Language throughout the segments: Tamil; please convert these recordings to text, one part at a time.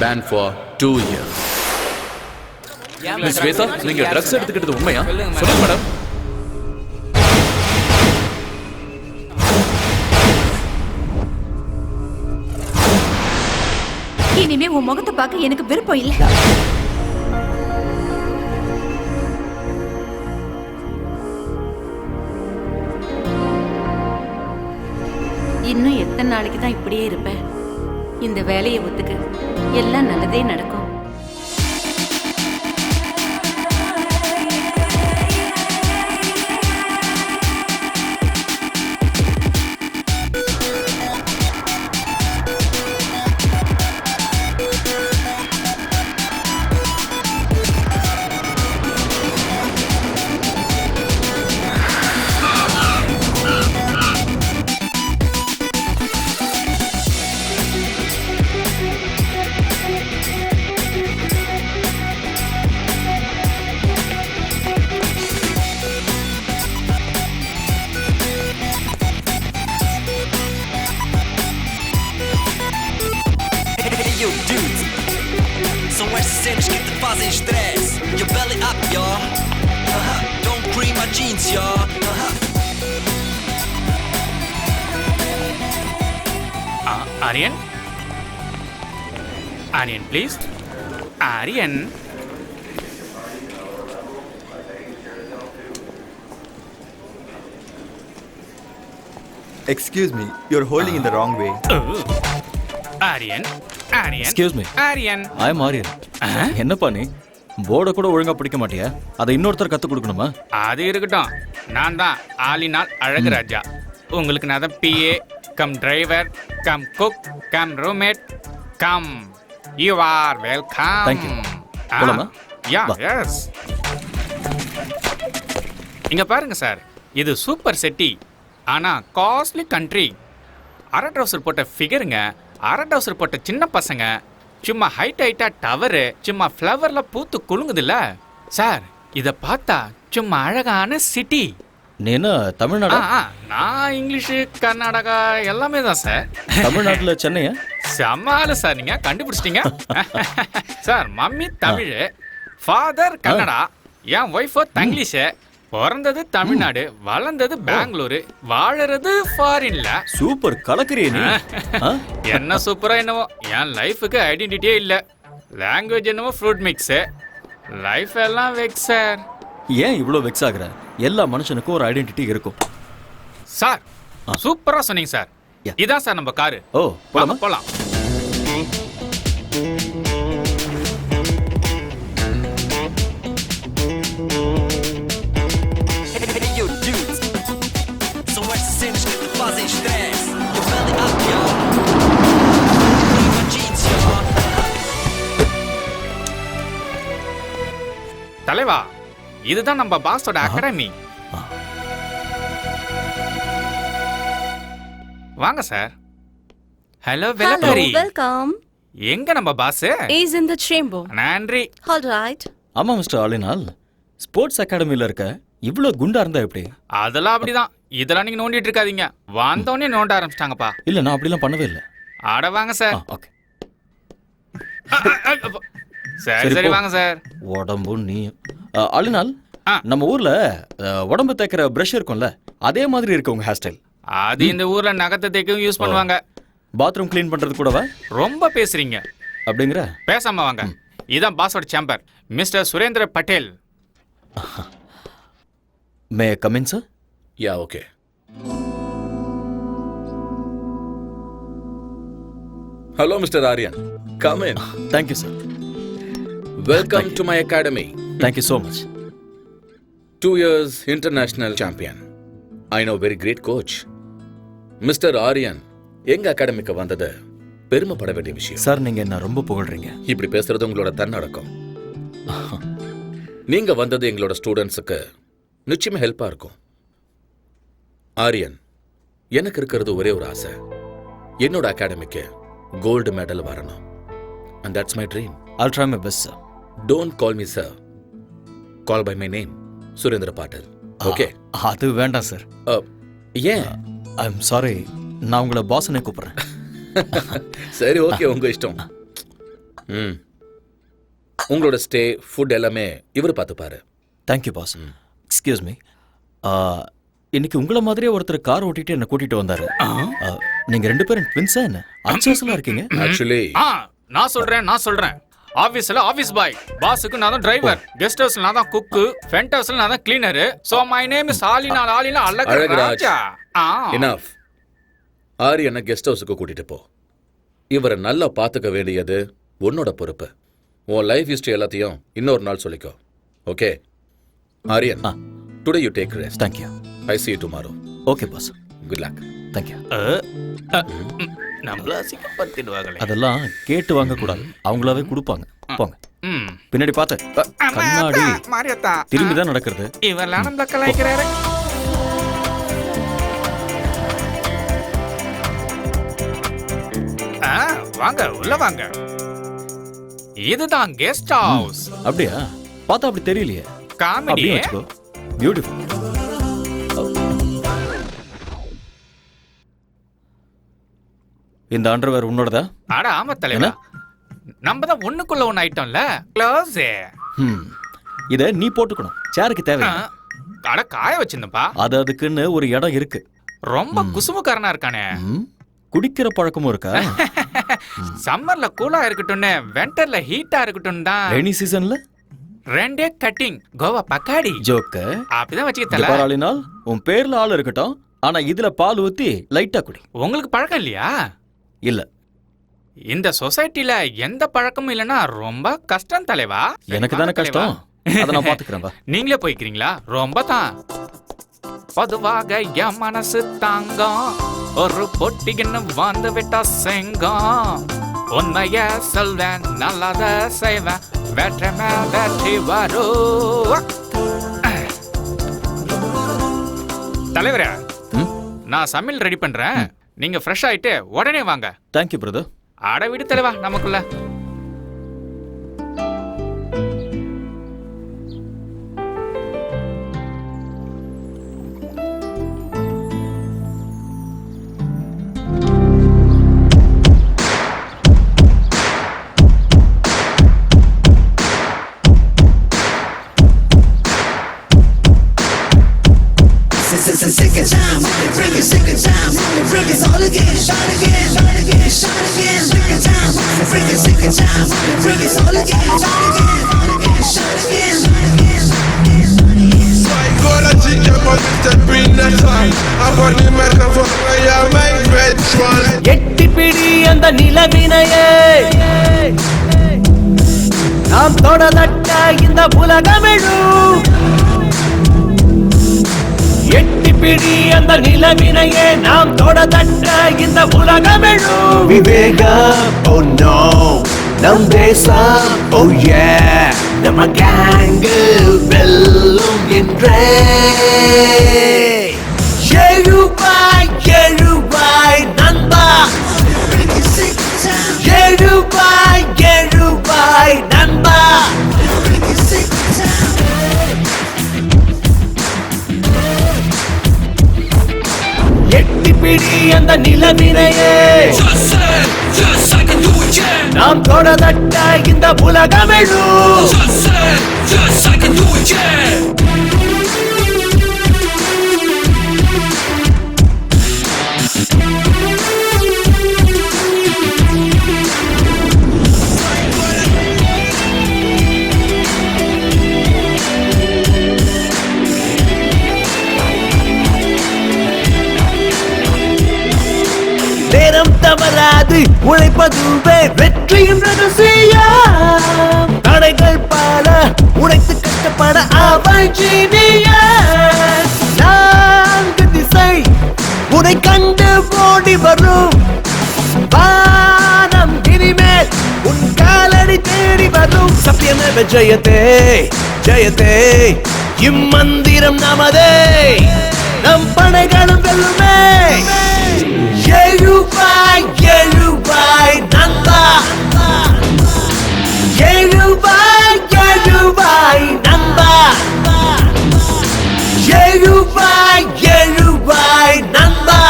Banned for 2 years. Miss Sweta, நீங்க ட்ரக்ஸ் எடுத்துக்கிட்டது உண்மையா? சொல்லுங்க மேடம். இனிமே உன் முகத்தை பார்க்க எனக்கு விருப்பம் இல்ல. இன்னும் எத்தனை நாளைக்கு தான் இப்படியே இருப்ப? இந்த வேலையை ஒத்துக்க, எல்லாம் நல்லதே நடக்கும். Cenas que te fazem stress. Your belly up, y'all. Don't cream my jeans, y'all. Aryan? Aryan, please. Aryan. Excuse me, you're holding in the wrong way. Aryan. Aryan. Excuse me. Aryan. I'm Aryan. என்னப்பா நீ போர்டை கூட ஒழுங்கா பிடிக்க மாட்டியா? அதை இன்னொருத்தர் கத்து கொடுக்கணுமா? அது இருக்கட்டும். நான் தான் ஆலினால் அழகு ராஜா. உங்களுக்கு நான் தான் PA cum driver come cook come roommate come. You are welcome. Thank you. போலாமா? யா எஸ். இங்க பாருங்க சார், இது சூப்பர் செட்டி. ஆனா காஸ்ட்லி கண்ட்ரி. அரை ட்ரவுசர் போட்ட ஃபிகருங்க, அரை ட்ரவுசர் போட்ட சின்ன பசங்க, சும்மா ஹைட்டா டவரு, சும்மா ஃப்ளவர்ல பூத்து குலுங்குதுல்ல சார். இத பார்த்தா சும்மா அழகான சிட்டி. நீ என்ன தமிழ்நாடா? நான் இங்கிலீஷு கர்நாடகா எல்லாமே தான் சார். தமிழ்நாட்டுல சென்னையா? செம்மால சார், நீங்க கண்டுபிடிச்சிட்டீங்க sir. Mummy Tamil, father Kannada, என் ஒய்ஃபோ தங்கிலீஷு. பிறந்தது தமிழ்நாடு, வளர்ந்தது பெங்களூரு, வாழறது ஃபாரின்ல. சூப்பர் கலக்கறியே நீ. என்ன சூப்பரா என்னவோ, என் லைஃபுக்கு ஐடென்டிட்டியே இல்ல. லாங்குவேஜ் என்னவோ ஃப்ரூட் மிக்ஸ், லைஃப் எல்லாம் வெக்ஸ் சார். ஏன் இவ்வளோ வெக்ஸ் ஆகுற? எல்லா மனுஷனுக்கும் ஒரு ஐடென்டிட்டி இருக்கும் சார். சூப்பரா சொன்னீங்க சார். இதான் சார் நம்ம காரு. ஓ போலாமா? போலாம். தலைவா, இதுதான் நம்ம பாஸோட அகாடமி. வாங்க சார். ஹலோ வெலபரி. வெல்கம். எங்க நம்ம boss? Is in the chamber. நன்றி. All right. ஆமா மிஸ்டர் ஆலினால், ஸ்போர்ட்ஸ் அகாடமில இருக்க இவ்ளோ குண்டா இருந்தா எப்படி? அதெல்லாம் அப்படிதான். இதெல்லாம் நீங்க நோண்டிட்டு இருக்காதீங்க. வந்தோடனே நோண்ட ஆரம்பிச்சிட்டாங்கப்பா. இல்ல, நான் அப்படிலாம் பண்ணவே இல்ல. ஆட வாங்க சார். ஓகே. சரி சரி வாங்க சார். உடம்பு நீ ஆலினால், நம்ம ஊர்ல உடம்பு தேய்க்கிற பிரஷ் இருக்கும்ல, அதே மாதிரி இருக்கு உங்க ஹேர் ஸ்டைல். அது இந்த ஊர்ல நகத்தை தேய்க்கவும் யூஸ் பண்ணுவாங்க. பாத்ரூம் க்ளீன் பண்றது கூடவா? ரொம்ப பேசுறீங்க. அப்படிங்கிற? பேசாம வாங்க. இதான் பாஸோட chamber, mister Surendra Patel. May come in sir? Yeah okay. Hello Mr. Aryan. Come in. Thank you sir. Welcome to my academy. Thank you so much. 2 years international champion. I know very great coach. Mr. Aryan எங்க அகாடமிக்கு வந்தது பெருமைப்பட வேண்டிய விஷயம். சார் நீங்க என்ன ரொம்ப புகழ்றீங்க. இப்படி பேசுறது உங்களோட தன்னடக்கம். நீங்க வந்தது எங்களோட ஸ்டூடெண்ட்ஸுக்கு நிச்சயமா ஹெல்ப்பா இருக்கும். ஆரியன், எனக்கு இருக்கிறது ஒரே ஒரு ஆசை, என்னோட அகாடமிக்கு கோல்டு மெடல் வரணும். And that's my dream. I'll try my best, sir. Don't call me sir. Call by my name, Surendra bottle. Okay? அது வேண்டாம் சார். ஏன்? I'm sorry. நான் உங்களை பாஸ்னே கூப்பிடுறேன். சரி, ஓகே, உங்க இஷ்டம். உங்களோட ஸ்டே, ஃபுட் எல்லாமே இவர் பார்த்துப்பாரு. Thank you boss. எக்ஸ்கியூஸ் மீ, இன்னைக்கு உங்களை மாதிரியே ஒருத்தர் கார் ஓட்டிட்டு என்ன கூட்டிட்டு வந்தாரு. நீங்க 2 பேரும் ட்வின்ஸா என்ன? அச்சோசலா இருக்கீங்க. ஆக்சுவலி நான் சொல்றேன். ஆபீஸ்ல ஆபீஸ் பாய், பாஸுக்கு நான் தான் டிரைவர், கெஸ்ட் ஹவுஸ்ல நான் தான் குக்கு, ஃப்ரண்ட் ஹவுஸ்ல நான் தான் cleaner. So my name is Alina Alagaraj. Enough. ஆரியனை கெஸ்ட் ஹவுஸுக்கு கூட்டிட்டு போ. இவரை நல்லா பார்த்துக்க வேண்டியது உன்னோட பொறுப்பு. உன் லைஃப் ஹிஸ்டரி எல்லாத்தையும் இன்னொரு நாள் சொல்லிக்கோ. Okay Aryan, today you take rest. Thank you. I see you tomorrow. Okay boss. Good luck. Thank you. நம்மள சிக்கப்படுத்திடுவாங்களே. அதெல்லாம் கேட்டு வாங்க கூடாது, அவங்களாவே கொடுப்பாங்க. போங்க. பின்னாடி பார்த்து. கண்ணாடி மாரியத்தா திரும்பி தான் நடக்கிறது. இவெல்லாம் நம்ம கலாய்க்கிறாரு. வாங்க, உள்ள வாங்க. இதுதான் கெஸ்ட் ஹவுஸ். அப்படியா? பார்த்தா அப்படி தெரியலையே. காமெடி. அப்படியே வச்சுக்கோ. பியூட்டிஃபுல். இந்த அண்டர்வேர் உன்னோடதா? அட ஆமா தலைவா, நம்ம தான் ஒண்ணுக்குள்ள ஒண்ணு ஐட்டம்ல. க்ளோஸ். இத நீ போட்டுக்கணும், சேருக்கு தேவை. அட காய வச்சிருந்தப்பா. அது அதுக்குன்னு ஒரு இடம் இருக்கு. ரொம்ப குசுமுக்காரனா இருக்கானே. குடிக்கிற பழக்கமும் இருக்கா? சம்மர்ல கூலா இருக்கட்டும்னு, விண்டர்ல ஹீட்டா இருக்கட்டும் தான். ரெய்னி சீசன்ல 2 கட்டிங் கோவா பக்காடி. ஜோக்க அப்படிதான் வச்சுக்கிட்டல. பாராளினால் உன் பேர்ல ஆள் இருக்கட்டும், ஆனா இதுல பால் ஊத்தி லைட்டா குடி. உங்களுக்கு பழக்கம் இல்லையா? இல்ல. இந்த சொசைட்டில எந்த பழக்கமும் இல்லனா ரொம்ப கஷ்டம் தலைவா. எனக்கு தானே கஷ்டம், அத நான் பாத்துக்கறேன். நீங்களே போய்க்கிறீங்களா? ரொம்ப தான். பொதுவாக என் மனசு தாங்கம், ஒரு பொட்டின்னு வந்து விட்டா செங்கம். உண்மைய சொல்வேன், நல்லத செய்வேன், வெற்றி மேல் வெற்றி வரும். தலைவரே, நான் சமையல் ரெடி பண்றேன், நீங்க ஃப்ரெஷ் ஆயிட்டு உடனே வாங்க. Thank you brother. அட விடு தலைவா, நமக்குள்ள Sick of time, bring it, sick of time, bring it all again, shot again, shot again, shot again, sick of time, bring it, sick of time, bring it all again, shot again, shot again, shot again. Psychology, but to bring the time, I'm on the microphone, I am my red one. எட்டி பிடி அந்த நிலவினையே, நாம் தொடலட்ட இந்த உலகமெழும். எட்டி பிடி அந்த நிலவினையே, நாம் தொடதட்ட இந்த உலகமெழும். விவேகம், oh no, நம் தேசம், oh yeah, நம்ம கேங்கு வெல்லும் என்றே. எழுவாய் எழுவாய் நண்பா, எழுவாய் எழுவாய் நண்பா. எட்டி பிடி அந்த நிலவினையே, நாம் தொடதட்ட இந்த உலகமெழும். நேரம் தவறாது உழைப்பதுவே வெற்றியும் ரகசியம். தடைகள் பல உடைத்து கட்டப்பட அவள் ஜீனியஸ். 4 திசை உனை கண்டு ஓடி வரும் வான சத்தியமேவ ஜெயதே ஜெயதே இம்மந்திரம் நமதே நம் படைகளும் வெல்லுமே எழுபாய் எழுபாய் நந்தா எழுபாய் எழுபாய் நந்தா எழுபாய் எழுபாய் நந்தா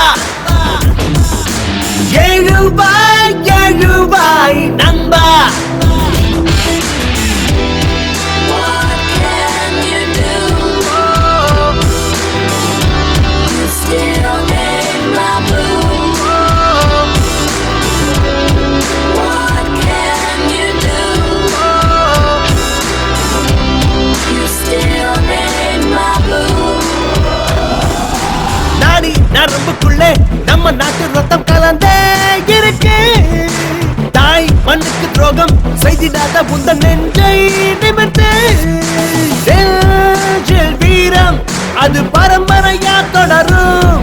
எழுபாய் எழுபாய் நந்தா நரம்புக்குள்ளே நம்ம நாட்டு ரத்தம் கலந்தே இருக்கு தாய் மண்ணுக்கு துரோகம் செய்திடாத புந்த நெஞ்சை நிமிர்த்து நெஞ்சில் வீரம் அது பரம்பரையா தொடரும்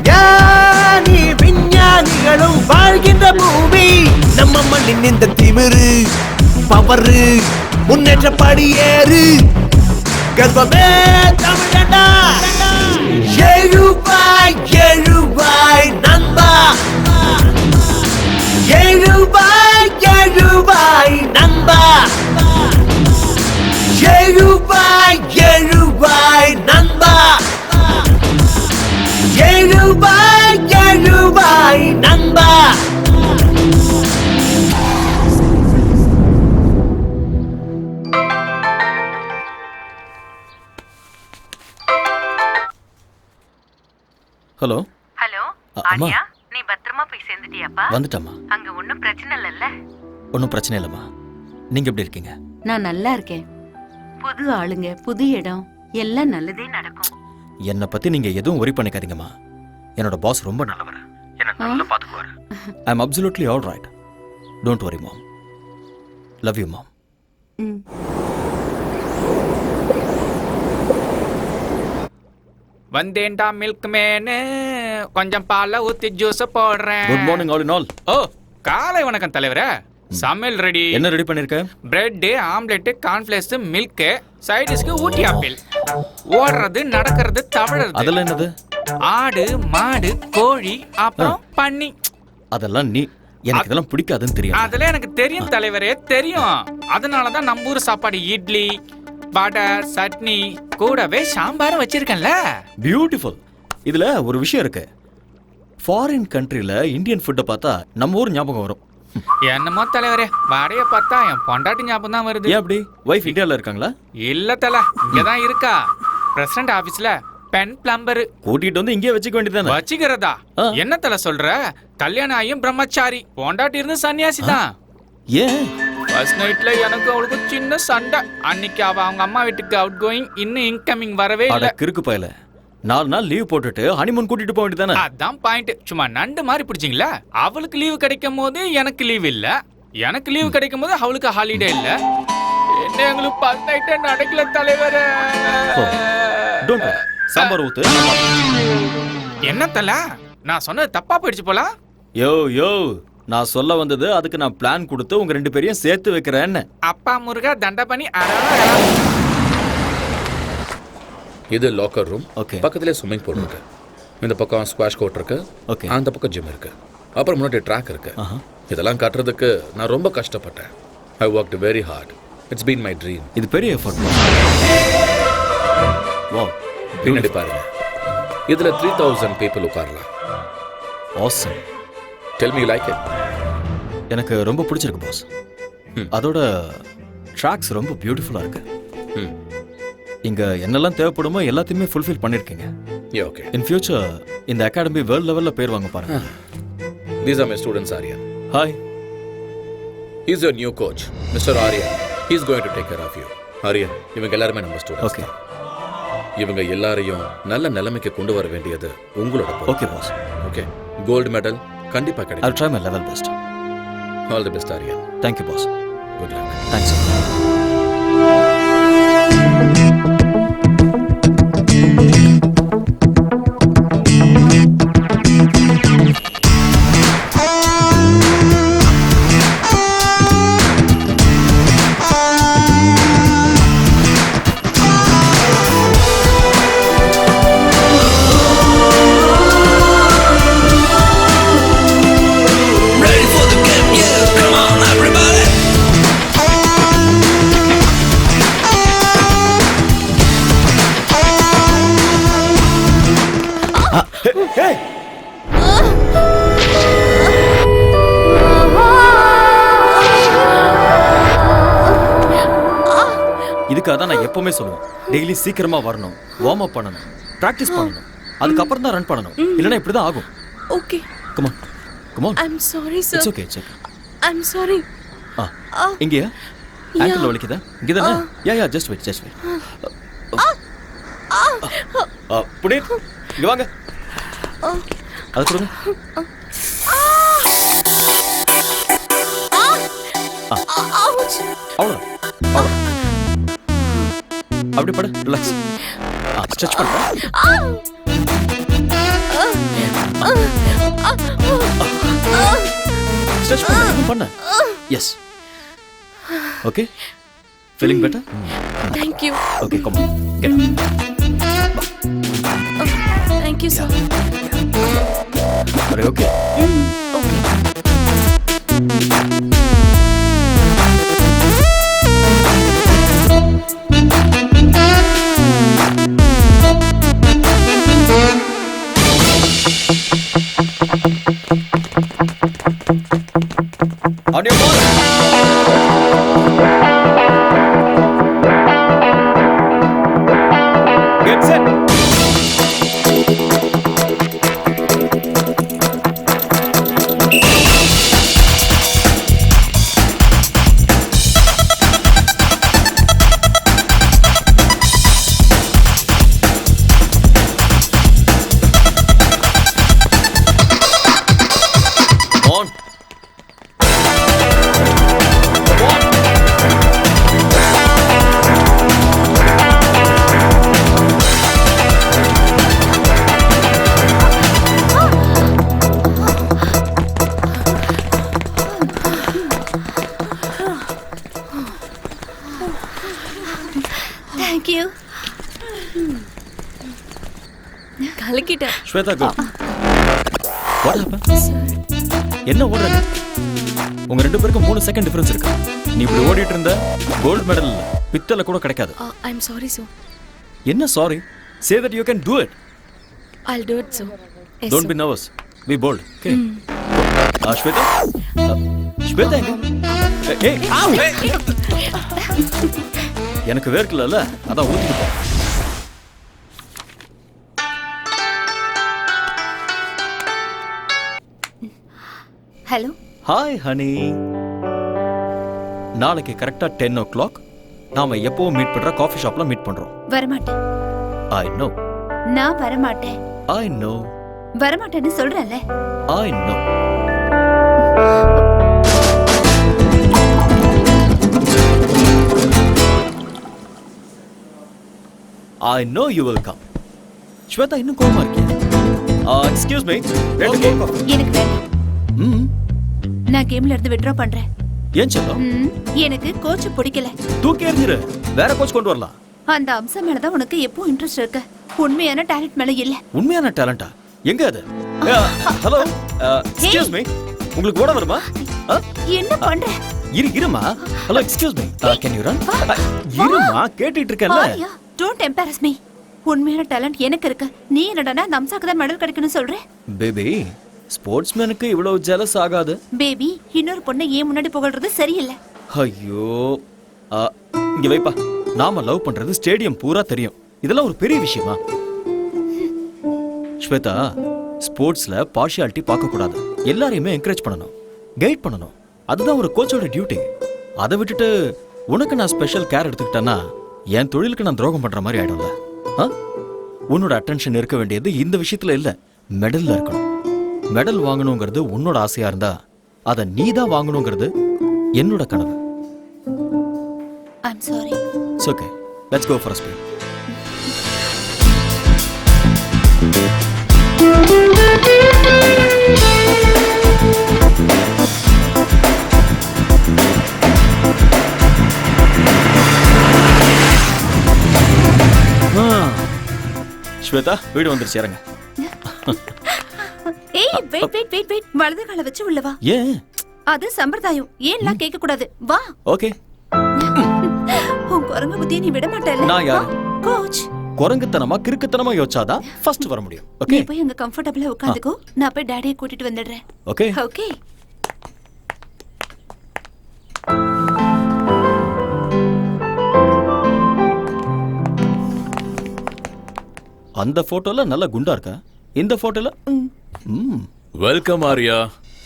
ஞானி விஞ்ஞானிகளும் வாழ்கின்ற பூமி நம்ம மண்ணின் இந்த திமிரு பவரு முன்னேற்ற படியேறு கர்வமே தமிழடா எழுபாய் எழுபாய் நந்தா எழுபாய் எழுபாய் நந்தா எழுபாய் எழுபாய் நந்தா எழுபாய் எழுபாய் நந்தா ஹலோ ஹலோ அம்மா. ஆர்யா நீ பத்திரமா போய் சேர்ந்துட்டியாப்பா வந்துட்டம்மா. அங்க ஒன்னும் பிரச்சனை இல்லல்ல? ஒன்றும் பிரச்சனை இல்லைம்மா. நீங்க எப்படி இருக்கீங்க? நான் நல்லா இருக்கேன். புது ஆளுங்க, புது இடம், எல்லாம் நல்லதே நடக்கும். என்னை பத்தி நீங்க எதுவும் worry பண்ணிக்காதீங்கம்மா. என்னோட பாஸ் ரொம்ப நல்லவர். என்ன நல்லா பாத்துக்குவாரு. I am absolutely all right. Don't worry mom. Love you மாம். ம். வந்தேன்டா மில்க் மேனு கொஞ்சம் பாலை ஊத்தி ஜூஸ் போடுறேன். Good morning all in all. Oh காலை வணக்கம் தலைவரே. சமையல் ரெடி. என்ன ரெடி பண்ணிருக்க? பிரெட், ஆம்லெட், கார்ன்ஃபிளேக்ஸ், மில்க், சைடிஷ்க்கு ஊட்டி ஆப்பிள். ஓடுறது, நடக்கிறது, தவழறது. அதெல்லாம் என்னது? ஆடு, மாடு, கோழி, அப்புறம் பன்னி. அதெல்லாம் நீ எனக்கு இதெல்லாம் பிடிக்காதுன்னு தெரியும். அதெல்லாம் எனக்கு தெரியும் தலைவரே, தெரியும். அதனாலதான் நம்ம ஊர் சாப்பாடு இட்லி, வடை, சட்னி, கூடவே சாம்பாரும் வச்சிருக்கேன்ல. பியூட்டிஃபுல். இதுல ஒரு விஷயம் இருக்கு. ஃபாரின் கண்ட்ரில இந்தியன் ஃபுட்டை பார்த்தா நம்ம ஊர் ஞாபகம் வரும். என்னமோ தலைவரே, வடைய பார்த்தா என் பொண்டாட்டி ஞாபகம் தான் வருது. ஏன் அப்படி? வைஃப் இந்தியால இருக்காங்களா? இல்ல தல, இங்கதான் இருக்கா. பிரசிடண்ட் ஆபீஸ்ல பென் பிளம்பர். கூட்டிட்டு வந்து இங்கே வச்சுக்க வேண்டியதானே? வச்சுக்கிறதா? என்ன தல சொல்ற? கல்யாணம் ஆகியும் பிரம்மச்சாரி, பொண்டாட்டி இருந்து சன்னியாசி தான். ஏன்? ஃபர்ஸ்ட் நைட்ல எனக்கு அவளுக்கு சின்ன சண்டை. அன்னைக்கு அவ அவங்க அம்மா வீட்டுக்கு அவுட் கோயிங், இன்னும் இன்கமிங் வரவே இல்ல. கிறுக்கு பயல. 4 நாள் லீவ் போட்டுட்டு ஹனிமூன் கூட்டிட்டு போக வேண்டியதானே? அதான் பாயிண்ட். சும்மா நண்டு மாதிரி பிடிச்சிங்களா? அவளுக்கு லீவு கிடைக்கும் போது எனக்கு லீவ் இல்ல, எனக்கு லீவு கிடைக்கும் போது அவளுக்கு ஹாலிடே இல்ல. என்ன எங்களுக்கு ஃபர்ஸ்ட் நைட்டே நடக்கல தலைவரே. Don't worry. சாம்பார் ஊத்து. என்ன தல, நான் சொன்னது தப்பா போயிடுச்சு போல. யோ யோ, நான் சொல்ல வந்தது அதுக்கு நான் பிளான் கொடுத்து உங்க 2 பேரையும் சேர்த்து வைக்கிறேன்னு. அப்பா முருகா தண்ட பண்ணி. இது லாக்கர் ரூம். Okay. பக்கத்திலே ஸ்விம்மிங் பூல் இருக்கு. இந்த பக்கம் ஸ்குவாஷ் கோர்ட் இருக்கு. Okay. அந்த பக்கம் ஜிம் இருக்கு. அப்புறம் முன்னாடி ட்ராக் இருக்கு. இதெல்லாம் காட்டுறதுக்கு நான் ரொம்ப கஷ்டப்பட்டேன். ஐ worked very hard. It's been my dream. இது பெரிய எஃபர்ட். வாவ், பின்னாடி பாருங்க. இதுல 3000 people உட்காரலாம். Awesome. Tell me like it. எனக்கு ரொம்ப பிடிச்சிருக்கு பாஸ். அதோட ட்ராக்ஸ் ரொம்ப பியூட்டிஃபுல்லா இருக்கு. இங்க என்னெல்லாம் தேவைப்படுமோ எல்லாத்தையுமே ஃபுல்ஃபில் பண்ணிருக்கீங்க. ஓகே. இன் ஃபியூச்சர் இந்த அகாடமி வேர்ல்ட் லெவல்ல பேர் வாங்க பாருங்க. These are my students, Aryan. Hi. He's your new coach, Mr. Aryan. He's going to take care of you. Aryan, இவங்க எல்லாரும் நம்ம ஸ்டூடண்ட்ஸ். ஓகே. இவங்க எல்லாரையும் நல்ல நிலைமைக்கு கொண்டு வர வேண்டியது உங்களோட பொறுப்பு. Okay boss. Okay. Gold medal கண்டிப்பா I'll கிடைக்கும். try my level best. All the best, Aryan. Thank you boss. Good luck. Thanks. இதுக்காக தான் நான் எப்பவுமே சொல்லுவேன், டெய்லி சீக்கிரமா வரணும், வார்ம் அப் பண்ணணும், பிராக்டிஸ் பண்ணணும், அதுக்கப்புறம் தான் ரன் பண்ணணும், இல்லைன்னா இப்படி தான் ஆகும். Okay. Come on, come on. I'm sorry, sir. It's okay, it's okay. I'm sorry. இங்கயா? ஆங்கிள் வலிக்குதா? இங்க தானே? Yeah just wait. புனீத், இங்க வாங்க. அது கொடுங்க. Ouch. அவ்வளோ. அப்படி படு, ரிலாக்ஸ். ஸ்ட்ரெச் பண்ணுறேன். ஸ்ட்ரெச் பண்ண. Yes. Okay. Feeling better? Thank you. Okay, come on. Get up. Thank you, sir. Are you okay? Okay. On your ball. Get set. On. Thank you. கலக்கிட்டேன். Shweta, go. What happened? என்ன ஓடுற? உங்க ரெண்டு பேருக்கும் 3 செகண்ட் டிஃபரன்ஸ் இருக்கு. நீ இப்படி ஓடிட்டு இருந்த கோல்ட் மெடல் பித்தளை கூட கிடைக்காது. I'm sorry, sir. என்ன sorry? Say that you can do it. I'll do it, sir. Yes, Don't sir. be nervous. Be bold. Okay. Shweta? Shweta எங்க? Hey, hey. எனக்கு வேர்க்கலல்ல, அதான் ஊத்திட்டு போ. Hello. Hi, honey. நாளைக்கு கரெக்டா 10 o'clock நாம எப்பவும் மீட் பண்ற காஃபி ஷாப்ல மீட் பண்றோம். வரமாட்டேன். I know. நான் வரமாட்டேன். I know. வரமாட்டேன்னு சொல்றேன்ல. I know. I know you will come. Shweta இன்னும் கோவமா இருக்கியா? Excuse me. ரெண்டு கோல் காஃபி. எனக்கு வேண்டாம். நான் கேம்ல இருந்து வித்ட்ரா பண்றேன். ஏன் செல்லம்? எனக்கு கோச் பிடிக்கல. தூக்கி எறிஞ்சிரு. வேற கோச் கொண்டு வரலாம். அந்த அம்சம் மேல தான் உனக்கு எப்போ இன்ட்ரெஸ்ட் இருக்கு. உண்மையான டாலன்ட் மேல இல்ல. உண்மையான டாலண்டா? எங்க அது? ஹலோ. Excuse me. உங்களுக்கு ஓட வருமா? என்ன பண்ற? இருமா. Hello, excuse me. Can you run? இருமா, கேட்டிட்டு இருக்கேன்ல. Don't embarrass me. உண்மையான டாலன்ட் எனக்கு இருக்கு. நீ என்னடா நம்சாக்கு தான் மெடல் கிடைக்கும்னு சொல்ற? பேபி, ஸ்போர்ட்ஸ்மேனுக்கு இவ்வளவு ஜெலஸ் ஆகாது. பேபி, இன்னொரு பொண்ணை ஏன் முன்னாடி புகழ்றது சரியில்லை. ஐயோ, இங்க வைப்பா. நாம லவ் பண்றது ஸ்டேடியம் பூரா தெரியும். இதெல்லாம் ஒரு பெரிய விஷயமா? ஸ்வேதா, ஸ்போர்ட்ஸ்ல பார்ஷியாலிட்டி பார்க்க கூடாது. எல்லாரையுமே என்கரேஜ் பண்ணணும், கைட் பண்ணணும். அதுதான் ஒரு கோச்சோட டியூட்டி. அதை விட்டுட்டு உனக்கு நான் ஸ்பெஷல் கேர் எடுத்துக்கிட்டேன்னா என் தொழிலுக்கு நான் துரோகம் பண்ற மாதிரி ஆயிடும்ல. உன்னோட அட்டென்ஷன் இருக்க வேண்டியது இந்த விஷயத்துல இல்ல, மெடல்ல இருக்கணும். மெடல் வாங்கணுங்கிறது உன்னோட ஆசையா இருந்தா அதை நீ தான் வாங்கணுங்கிறது என்னோட கனவு. I'm sorry. It's okay. Let's go for a spin. Shweta, வீடு வந்துருச்சு, இறங்க. ஏய், வெயிட். வலது காலை வச்சு உள்ள வா. ஏன்? அது சம்பிரதாயம். ஏன்லாம் கேட்க கூடாது. வா. ஓகே. உன் குரங்கு புத்தியை நீ விட மாட்டேல்ல. நான் யாரு? கோச். குரங்குத்தனமா கிறுக்குத்தனமா யோசிச்சாதான் ஃபர்ஸ்ட் வர முடியும். நீ ஓகே. போய் அங்க கம்ஃபர்ட்டபிளா உட்காந்துக்கோ. நான் போய் டாடியை கூட்டிட்டு வந்துடுறேன். ஓகே. ஓகே. அந்த போட்டோல நல்லா குண்டா இருக்கா, இந்த போட்டோல welcome Arya,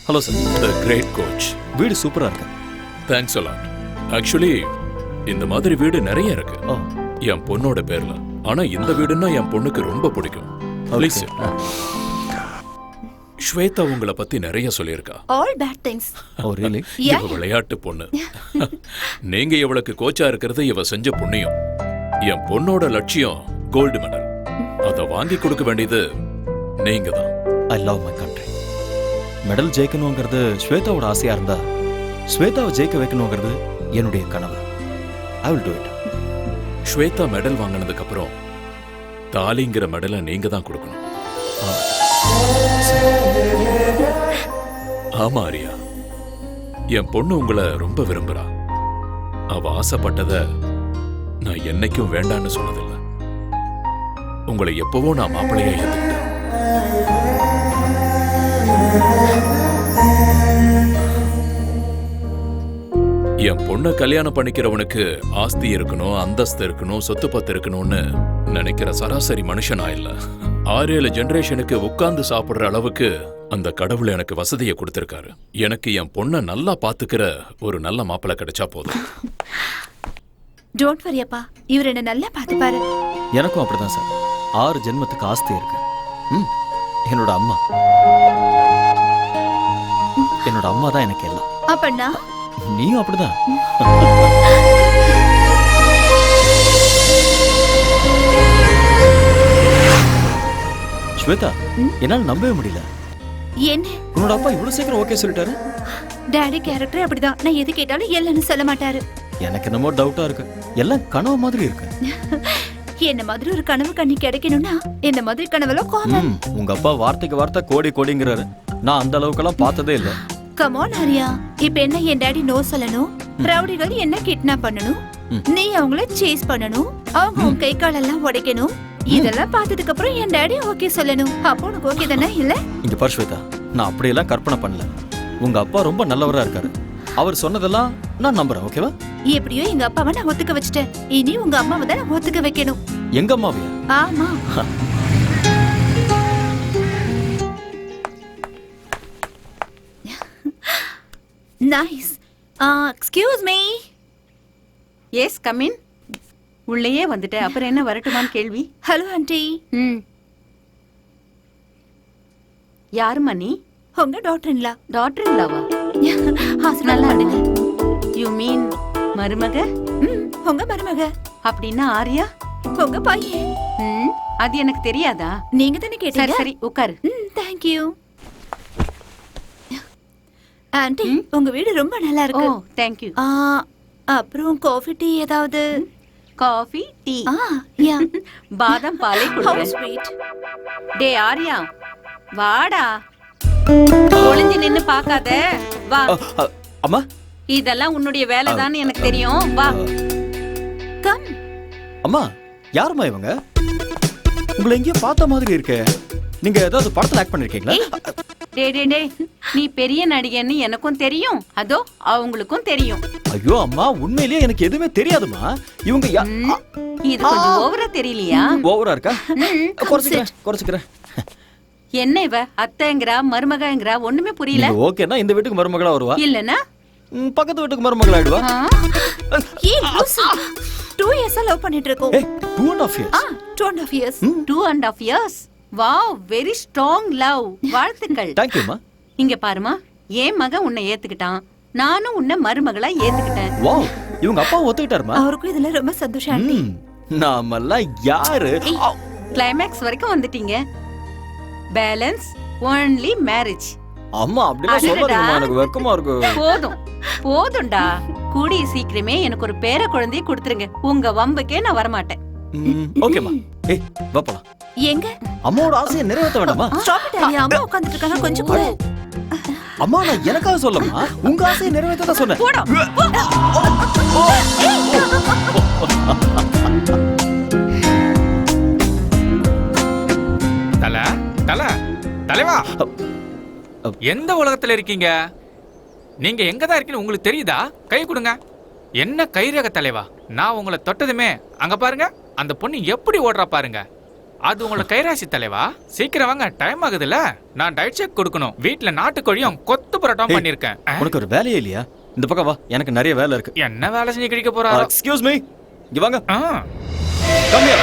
hello sir. The great coach. வீடு சூப்பரா இருக்கு. Thanks a lot. ஆக்சுவலி இந்த மாதிரி வீடு நிறைய இருக்கு ஓ, என் பொண்ணோட பேர்ல. ஆனா இந்த வீடுன்னா என் பொண்ணுக்கு ரொம்ப பிடிக்கும். ப்ளீஸ். ஸ்வேதா உங்களை பத்தி நிறைய சொல்லியிருக்கா. All bad things. Oh really? இவ விளையாட்டு பொண்ணு. நீங்க இவளுக்கு கோச்சா இருக்கிறது இவ செஞ்ச புண்ணியம். என் பொண்ணோட லட்சியம் கோல்டு மெடல். அத வாங்கி கொடுக்க வேண்டியது நீங்க தான். I love my country. Medal ஜெயிக்கணுங்கிறது ஸ்வேதாவோட ஆசையா இருந்தா, ஸ்வேதாவை ஜெயிக்க வைக்கணுங்கிறது என்னுடைய கனவு. I will do it. Shweta medal வாங்கினதுக்கு அப்புறம் தாலிங்கிற மெடலை நீங்க தான் கொடுக்கணும். ஆமா ஆரியா, என் பொண்ணு உங்களை ரொம்ப விரும்புறா. அவ ஆசைப்பட்டத நான் என்னைக்கும் வேண்டான்னு சொன்னதில்லை. உங்களை எப்பவோ நான் மாப்பிள்ளையா ஏத்துக்கிட்டேன். என் பொண்ணை கல்யாணம் பண்ணிக்கிறவனுக்கு ஆஸ்தி இருக்கணும், அந்தஸ்து இருக்கணும், சொத்து பத்து இருக்கணும்னு நினைக்கிற சராசரி மனுஷனா இல்ல. 6-7 ஜெனரேஷனுக்கு உட்கார்ந்து சாப்பிடுற அளவுக்கு அந்த கடவுள் எனக்கு வசதியை கொடுத்திருக்காரு. எனக்கு என் பொண்ணை நல்லா பாத்துக்கிற ஒரு நல்ல மாப்பிள்ளை கிடைச்சா போதும். டோன்ட் வரி அப்பா, இவர் என்ன நல்லா பார்த்துப்பாரு. எனக்கும் அப்படிதான் சார். 6 ஜென்மத்துக்கு ஆஸ்தி இருக்கு. என்னோட அம்மா, என்னோட அம்மா தான் எனக்கு எல்லாம். அப்பண்ணா நீயும் அப்படிதான். ஸ்வேதா, என்னால நம்பவே முடியல. என்ன உன்னோட அப்பா இவ்வளவு சீக்கிரம் ஓகே சொல்லிட்டாரு? டாடி கேரக்டர் அப்படிதான். நான் எது கேட்டாலும் இல்லைன்னு சொல்ல மாட்டாரு. எனக்கு என்னமோ டவுட்டா இருக்கு. எல்லாம் கனவு மாதிரி இருக்கு. என்ன மாதிரி ஒரு கனவு கண்ணி கிடைக்கணும்னா இந்த மாதிரி கனவுல காமன். உங்க அப்பா வார்த்தைக்கு வார்த்தை கோடி கோடிங்கிறாரு. நான் அந்த அளவுக்கெல்லாம் பார்த்ததே இல்ல. கம் ஆன் ஆரியா, இப்ப என்ன என் டாடி நோ சொல்லணும், ரவுடிகள் என்ன கிட்னாப் பண்ணணும், நீ அவங்கள சேஸ் பண்ணணும், அவங்க உன் கை காலெல்லாம் உடைக்கணும். இதெல்லாம் பார்த்ததுக்கு அப்புறம் என் டாடி ஓகே சொல்லணும். அப்போ உனக்கு ஓகே தானே? இல்ல இங்க பாரு ஸ்வேதா, நான் அப்படியெல்லாம் கற்பனை பண்ணல. உங்க அப்பா ரொம்ப நல்லவரா இருக்காரு. அவர் சொன்னதெல்லாம் நான் நம்புறேன். ஓகேவா? எப்படியோ எங்க அப்பாவை நான் ஒத்துக்க வச்சுட்டேன். இனி உங்க அம்மாவை தான் நான் ஒத்துக்க வைக்கணும். எங்க அம்மாவையா? ஆமா. Nice. Excuse me. Yes come in. உள்ளேயே வந்துட்ட, அப்புறம் என்ன வரட்டுமான்னு கேள்வி? Hello aunty. யாருமா நீ? உங்க டாக்டர் இல்ல. டாக்டர் இல்லாவா? நல்லா ஆடுங்க. யூ மீன் மருமக? உங்க மருமக. அப்படின்னா ஆரியா உங்க பையன். அது எனக்கு தெரியாதா? நீங்க தானே கேட்டீங்க. சரி உட்காரு. Thank you. ஆண்டி, உங்க வீடு ரொம்ப நல்லா இருக்கு. Oh thank you. அப்புறம் காஃபி டீ ஏதாவது? Coffee tea? யா. பாதாம் பாலே How குடுறேன். sweet. டே ஆரியா, வாடா. ஒளிஞ்சு நின்னு பார்க்காத, வா. அம்மா, இதெல்லாம் உன்னுடைய வேலைதான் எனக்கு தெரியும். வா. கம். அம்மா, யாரும்மா இவங்க? உங்களை எங்கேயோ பார்த்த மாதிரி இருக்கே. நீங்க ஏதாவது படத்துல ஆக்ட் பண்ணிருக்கீங்களா? டே டே டே, நீ பெரிய நடிகன்னு எனக்கும் தெரியும், அதோ அவங்களுக்கும் தெரியும். ஐயோ அம்மா, உண்மையிலேயே எனக்கு எதுவுமே தெரியாதுமா. இவங்க இது கொஞ்சம் ஓவரா தெரியலையா? ஓவரா இருக்கா? குறைச்சுக்கிறேன். என்ன இவ அத்தைங்கிறா மருமகங்கிறா, ஒண்ணுமே புரியல. ஓகேனா இந்த வீட்டுக்கு மருமகளா வருவா, இல்லனா பக்கத்து வீட்டுக்கு மருமகள் ஆயிடுவா. ஏய் லூசு. 2 years லவ் பண்ணிட்டு இருக்கோம். 2.5 years. 2.5 years. 2.5 years. Wow, very strong love. வாழ்த்துக்கள். Thank you மா. இங்க பாருமா, என் மகன் உன்னை ஏத்துக்கிட்டான், நானும் உன்னை மருமகளா ஏத்துக்கிட்டேன். வாவ், இவங்க அப்பா ஒத்துக்கிட்டாருமா? அவருக்கும் இதுல ரொம்ப சந்தோஷம் ஆண்டி. நாமெல்லாம் யாரு? கிளைமேக்ஸ் வரைக்கும் வந்துட்டீங்க. Balance only marriage. அம்மா அப்படிலாம் சொல்லாதீங்கம்மா, எனக்கு வெக்கமா இருக்கு. போதும்டா. கூடிய சீக்கிரமே எனக்கு ஒரு பேர குழந்தையை கொடுத்துருங்க. உங்க வம்புக்கே நான் வரமாட்டேன். ஓகேமா. ஏய் வா போலாம். எங்க? அம்மாவோட ஆசையை நிறைவேற்ற வேண்டாமா? ஸ்டாப் இட் ஆரியா, அம்மா உட்கார்ந்துட்டு இருக்காங்க, கொஞ்சம் கூட. அம்மா நான் எனக்காக சொல்லமா, உங்க ஆசையை நிறைவேற்ற தான் சொன்னேன். போடா. தலைவா, எந்த உலகத்துல இருக்கீங்க? நீங்க எங்க தான் இருக்கீங்க உங்களுக்கு தெரியுதா? கை கொடுங்க. என்ன கைரக தலைவா, நான் உங்களை தொட்டதுமே அங்க பாருங்க, அந்த பொண்ணு எப்படி ஓடுறா பாருங்க. அது உங்களோட கைராசி தலைவா. சீக்கிரம் வாங்க, டைம் ஆகுதுல்ல. நான் டயட் செக் கொடுக்கணும். வீட்ல நாட்டுக்கோழியும் கொத்து பரோட்டாவும் பண்ணிருக்கேன். உனக்கு ஒரு வேலையே இல்லையா? இந்த பக்கம் வா, எனக்கு நிறைய வேலை இருக்கு. என்ன வேலை செஞ்சு கிடைக்க போறாரோ? எக்ஸ்கியூஸ் மீ, இங்க வாங்க. ஆ. Come here.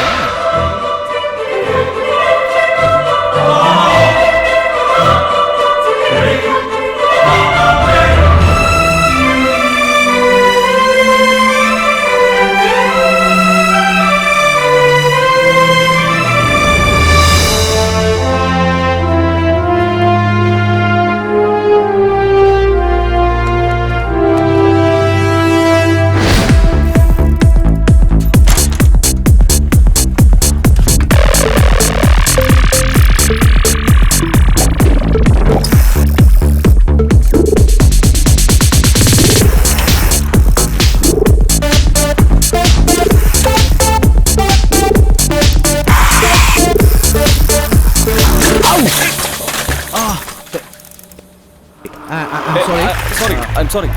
I'm sorry.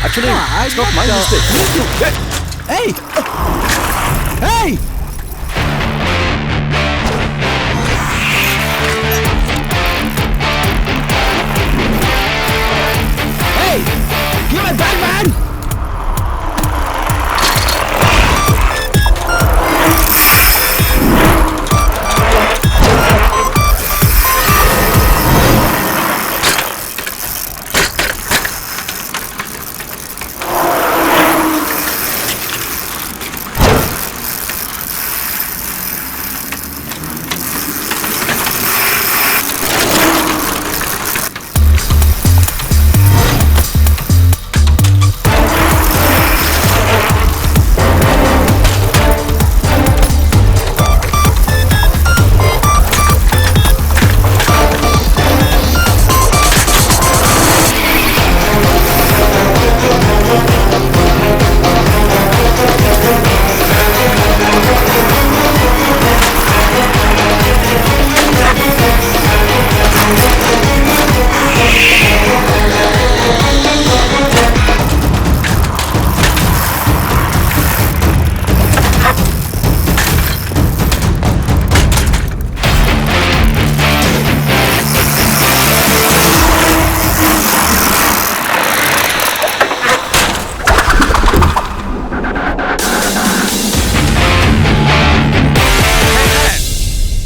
Actually, it's not my mistake. Hey! Hey! Hey! You're my bad man!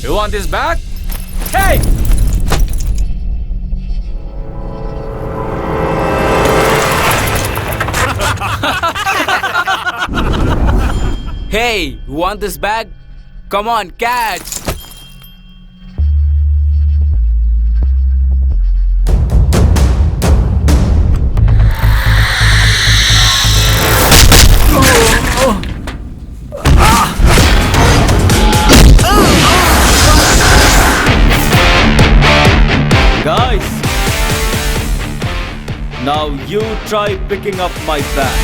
You want this bag? Hey! Hey, you want this bag? Come on, catch! Guys, now you try picking up my bag.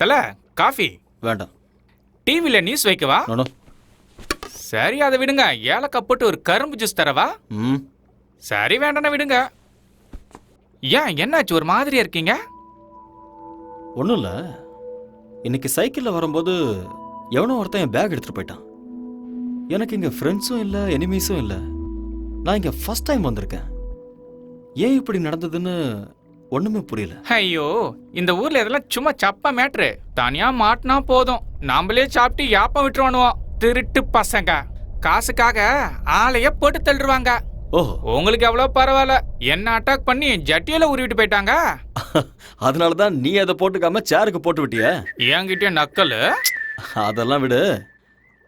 தல, காஃபி வேண்டாம். டிவில நியூஸ் வைக்கவா? நோ. சரி, அதை விடுங்க. ஏலக்காய் போட்டு ஒரு கரும்பு ஜூஸ் தரவா? ம். சரி, வேண்டாம் விடுங்க. ஏன், என்னாச்சு ஒரு மாதிரியா இருக்கீங்க? ஒன்றும் இல்லை. இன்னைக்கு சைக்கிளில் வரும்போது எவனோ ஒருத்தன் என் பேக் எடுத்துகிட்டு போயிட்டான். எனக்கு இங்கே ஃப்ரெண்ட்ஸும் இல்லை, எனிமீஸும் இல்லை. நான் இங்கே ஃபர்ஸ்ட் டைம் வந்திருக்கேன். ஏன் இப்படி நடந்ததுன்னு ஒண்ணுமே புரியல. ஐயோ, இந்த ஊர்ல இதெல்லாம் சும்மா சப்பா மேட்ரு. தனியா மாட்டினா போதும், நாமளே சாப்பிட்டு யாப்பம் விட்டுருவானுவோம். திருட்டு பசங்க காசுக்காக ஆளைய போட்டு தள்ளுவாங்க. ஓஹோ. உங்களுக்கு எவ்வளவு பரவாயில்ல, என்ன அட்டாக் பண்ணி ஜட்டியில உருவிட்டு போயிட்டாங்க. அதனாலதான் நீ அதை போட்டுக்காம சேருக்கு போட்டு விட்டிய. என்கிட்ட நக்கல். அதெல்லாம் விடு.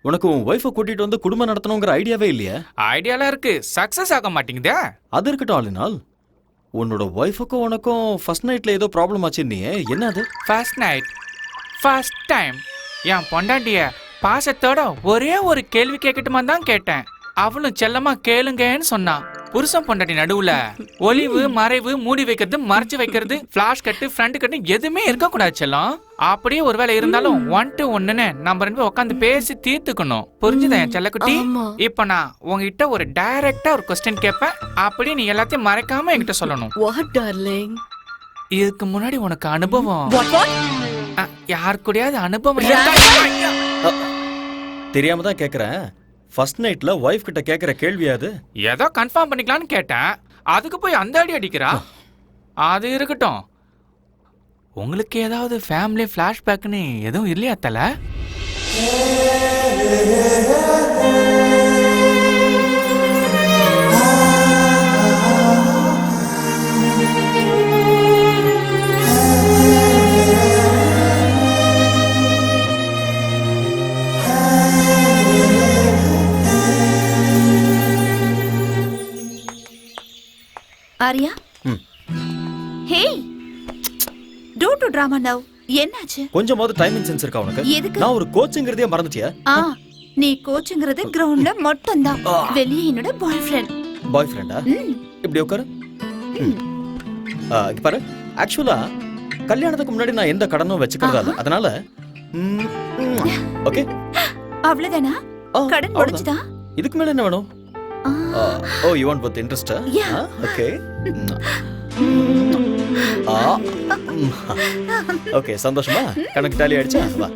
உனக்கு உன் ஒய்ஃபை கூட்டிட்டு வந்து குடும்பம் நடத்தணுங்கிற ஐடியாவே இல்லையா? ஐடியாலாம் இருக்கு, சக்சஸ் ஆக மாட்டேங்குதே. அது இருக்கட்டும் ஆலினால். உன்னோட ஒய்ஃபுக்கும் உனக்கும் ஃபர்ஸ்ட் நைட்ல ஏதோ ப்ராப்ளம் ஆச்சு நீ, என்ன அது? ஃபர்ஸ்ட் நைட், ஃபர்ஸ்ட் டைம் என் பொண்டாட்டிய பாசத்தோட ஒரே ஒரு கேள்வி கேட்கட்டுமா தான் கேட்டேன். அவளும் செல்லமா கேளுங்கன்னு சொன்னான். புருஷன் பொண்டாட்டி நடுவுல ஒளிவு மறைவு, மூடி வைக்கிறது, மறைச்சு வைக்கிறது, பிளாஷ் கட்டு, ஃப்ரண்ட் கட்டு எதுவுமே இருக்க கூடாது செல்லம். அப்படியே ஒருவேளை இருந்தாலும் 1 to 1ன்னு நம்ம 2 பேரும் உட்காந்து பேசி தீர்த்துக்கணும். புரிஞ்சுதா என் செல்லக்குட்டி? இப்ப நான் உங்ககிட்ட ஒரு டைரக்டா ஒரு கொஸ்டின் கேட்பேன், அப்படியே நீ எல்லாத்தையும் மறைக்காம என்கிட்ட சொல்லணும். What darling? இதுக்கு முன்னாடி உனக்கு அனுபவம் யார் கூடயாவது அனுபவம் தெரியாம தான் கேக்குறேன். ஃபர்ஸ்ட் நைட்ல ஒய்ஃப் கிட்ட கேக்குற கேள்வி அது? ஏதோ கன்ஃபார்ம் பண்ணிக்கலாம்னு கேட்டேன், அதுக்கு போய் அந்த அடி அடிக்கிறா. அது இருக்கட்டும், உங்களுக்கு ஏதாவது ஃபேமிலி ஃபிளாஷ்பேக்னு எதுவும் இல்லையா தல? ஆரியா, ஹே, டோன்ட் டு டிராமா நவ. என்னாச்சு? கொஞ்சமாவது டைமிங் சென்ஸ் இருக்கா உனக்கு? எதுக்கு? நான் ஒரு கோச்சிங்கிறதே மறந்துட்டியா? நீ கோச்சிங்கிறது கிரவுண்ட்ல மட்டும் தான், வெளியே என்னோட பாய் ஃப்ரெண்ட். பாய் ஃப்ரெண்டா? இப்படி உட்காரு. இங்க பாரு, ஆக்சுவலா கல்யாணத்துக்கு முன்னாடி நான் எந்த கடனும் வச்சுக்கிறதா இல்ல, அதனால ஓகே அவ்வளவுதானா? கடன் முடிஞ்சுதா? இதுக்கு மேல என்ன வேணும்? Oh, you want both interest? Yeah. Okay. Okay, சந்தோஷமா? கணக்கு டாலி ஆயிடுச்சா? வா.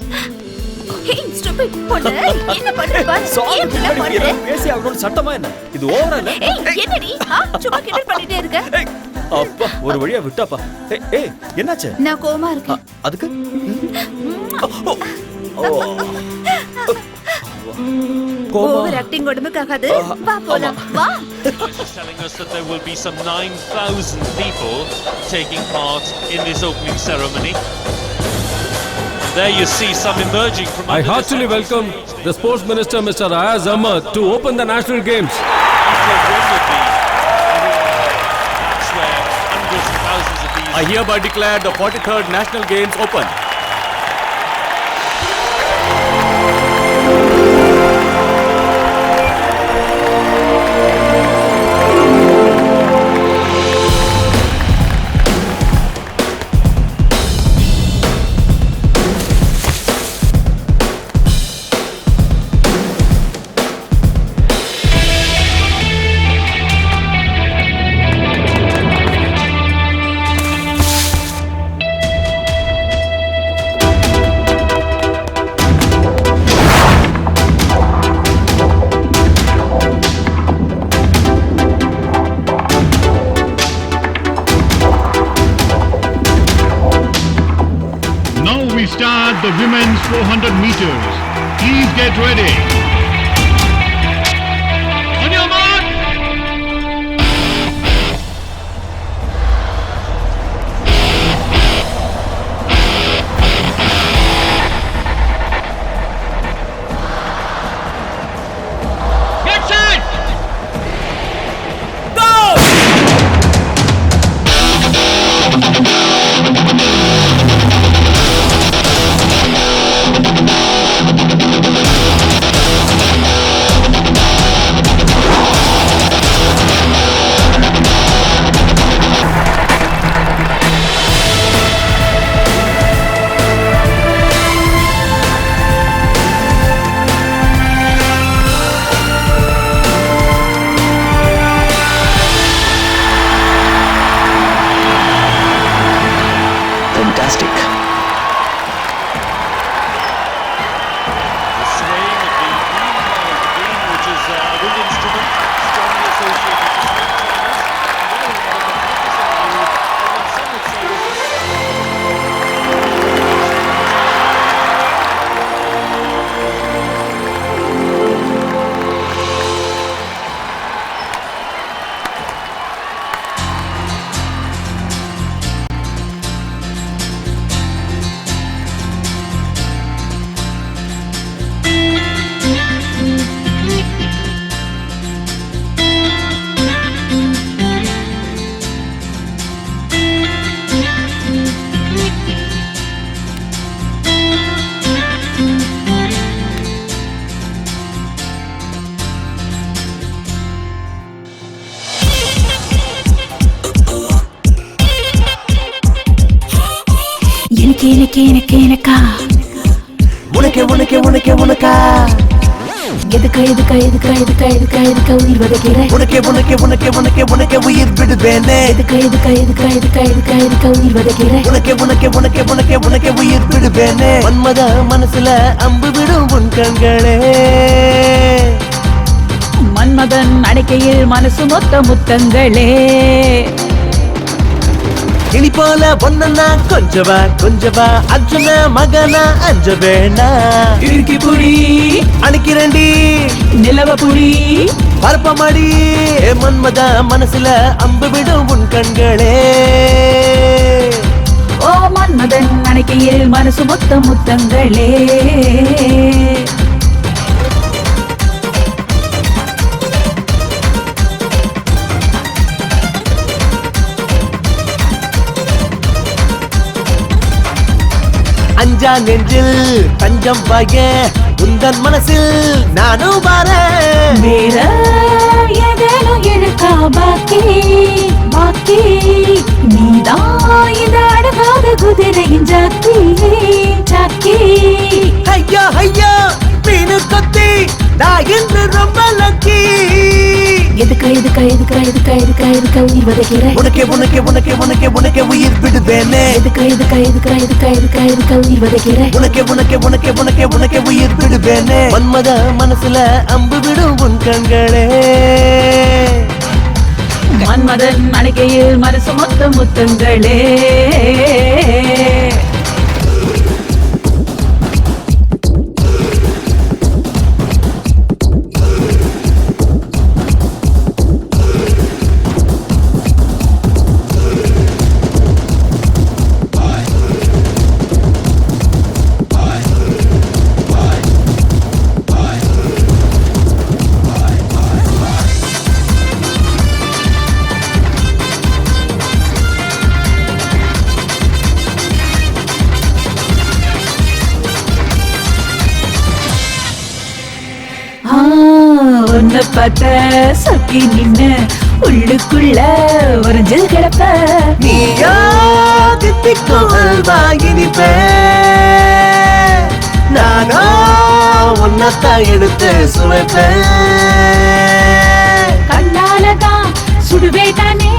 Hey, stupid. பொண்ணு, என்ன பண்ற பாரு. ஏன் இப்படி பண்ற? பேசி அவனோட சட்டமா என்ன? இது ஓவரா இல்ல? ஏய், என்னடி? சும்மா கிண்டல் பண்ணிட்டே இருக்க. அப்பா, ஒரு வழியா விட்டாப்பா. ஏய், என்னாச்சு? நான் கோவமா இருக்கேன். அதுக்கு? ஓவர் ஆக்டிங் உடம்புக்காகாது. வா போலாம். வா. Telling us that there will be some 9,000 people taking part in this opening ceremony. There you see some emerging from I heartily welcome the Sports Minister Mr. Ayaz Ahmad to open the National Games. I hereby declare the 43rd National Games open. Start the women's 400 meters. Please get ready. On your mark. Get set. Go. எனக்கா உனக்கா எதுக்கா உயிர் வதைக்கிற உனக்கே உயிர் விடுவேனே எதுக்கா உயிர் வதைக்கிற உனக்கே உயிர் விடுவேனே மன்மத மனசுல அம்பு விடும் உன் கண்களே மன்மதன் அடைக்கையில் மனசு மொத்த முத்தங்களே கிளி போல பொண்ணா கொஞ்சவா அர்ஜுன மகனா அஞ்ச வேணா இறுக்கி புடி அணைக்கிறண்டி நிலவ புடி பரப்பமடி மன்மத மனசுல அம்பு விடும் உன் கண்களே ஓ மன்மதன் அடைக்கையில் மனசு மொத்த முத்தங்களே அஞ்சா நெஞ்சில் தஞ்சம் பாய உந்தன் மனசில் நானும் வரேன் வேற ஏதேனும் எனக்கா பாக்கி நீதான் இந்த அடங்காத குதிரையின் ஜாக்கி ஐயோ மீனு கொத்தி நான் இன்று ரொம்ப லக்கி எதுக்கா உயிர் வதைக்கிற உனக்கே உயிர் விடுவேனே எதுக்கா உயிர் வதைக்கிற உனக்கே உயிர் விடுவேனே மன்மத மனசுல அம்பு விடும் உன் கண்களே மன்மதன் அடைக்கையில் மனசு மொத்த முத்தங்களே ஒன்ன பார்த்த சொக்கி நின்னு உள்ளுக்குள்ள உறைஞ்சல் கிடப்ப நீயா தித்திக்கும் அல்வாயினிப்பே நானா உன்னத்தான் எடுத்து சுவைப்பேன் கண்ணாலதான் சுடுவேட்டானே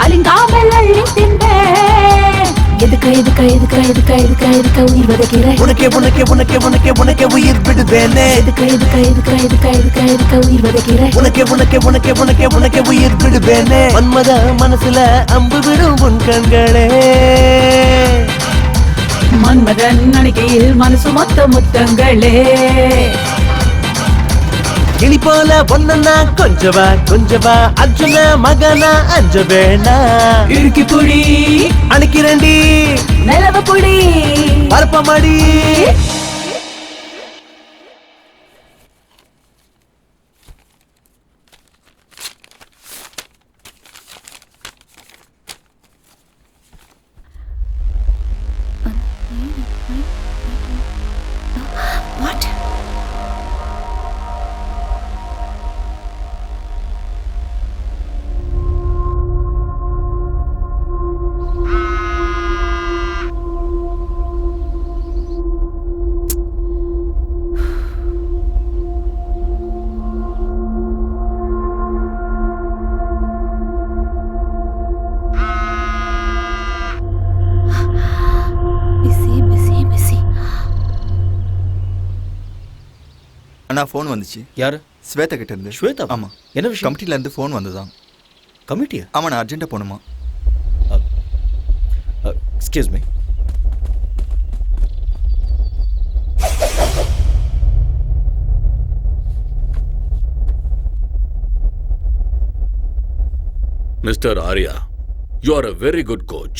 அலிங்காமல் அள்ளி தின்பேன் எதுக்கா உயிர் வதைக்கிற உனக்கே உயிர் விடுவேனே எதுக்கா உயிர் வதைக்கிற உனக்கே உயிர் விடுவேனே மன்மத மனசுல அம்பு விடும் உன் கண்களே மன்மதன் அணைக்கையில் மனசு மொத்த முத்தங்களே கிளி போல பொண்ணா கொஞ்சவா அர்ஜுன மகனா அஞ்ச வேணா இறுக்கி புடி அணைக்கிறண்டி நிலவ புடி பரப்பமடி What? Busy. அண்ணா ஃபோன் வந்துச்சு. யாரு? ஸ்வேதா கிட்ட இருந்து. ஸ்வேதா? ஆமா. என்ன விஷயம்? கமிட்டில இருந்து ஃபோன் வந்ததான். கமிட்டியா? ஆமா, நான் அர்ஜென்ட்டா போணுமா. Excuse me. Mr. Arya, you are a very good coach.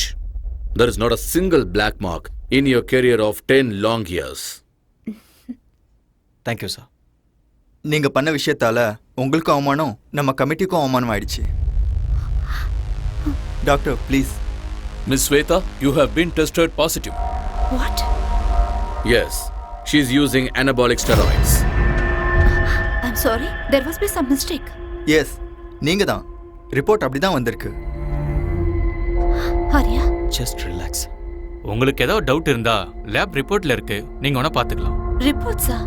There is not a single black mark in your career of 10 long years. Thank you, sir. நீங்க பண்ண விஷயத்தால உங்களுக்கும் அவமானம், நம்ம கமிட்டிக்கும் அவமானம் ஆயிடுச்சு. Doctor, please. Miss Sweta, you have been tested positive. What? Yes, she is using anabolic steroids. I'm sorry, there must be some mistake. Yes, நீங்க தான். ரிப்போர்ட் அப்படிதான் வந்திருக்கு. Arya? Just relax. உங்களுக்கு ஏதோ டவுட் இருந்தா லேப் ரிப்போர்ட்ல இருக்கு, நீங்க வேணா பாத்துக்கலாம். ரிப்போர்ட்ஸா?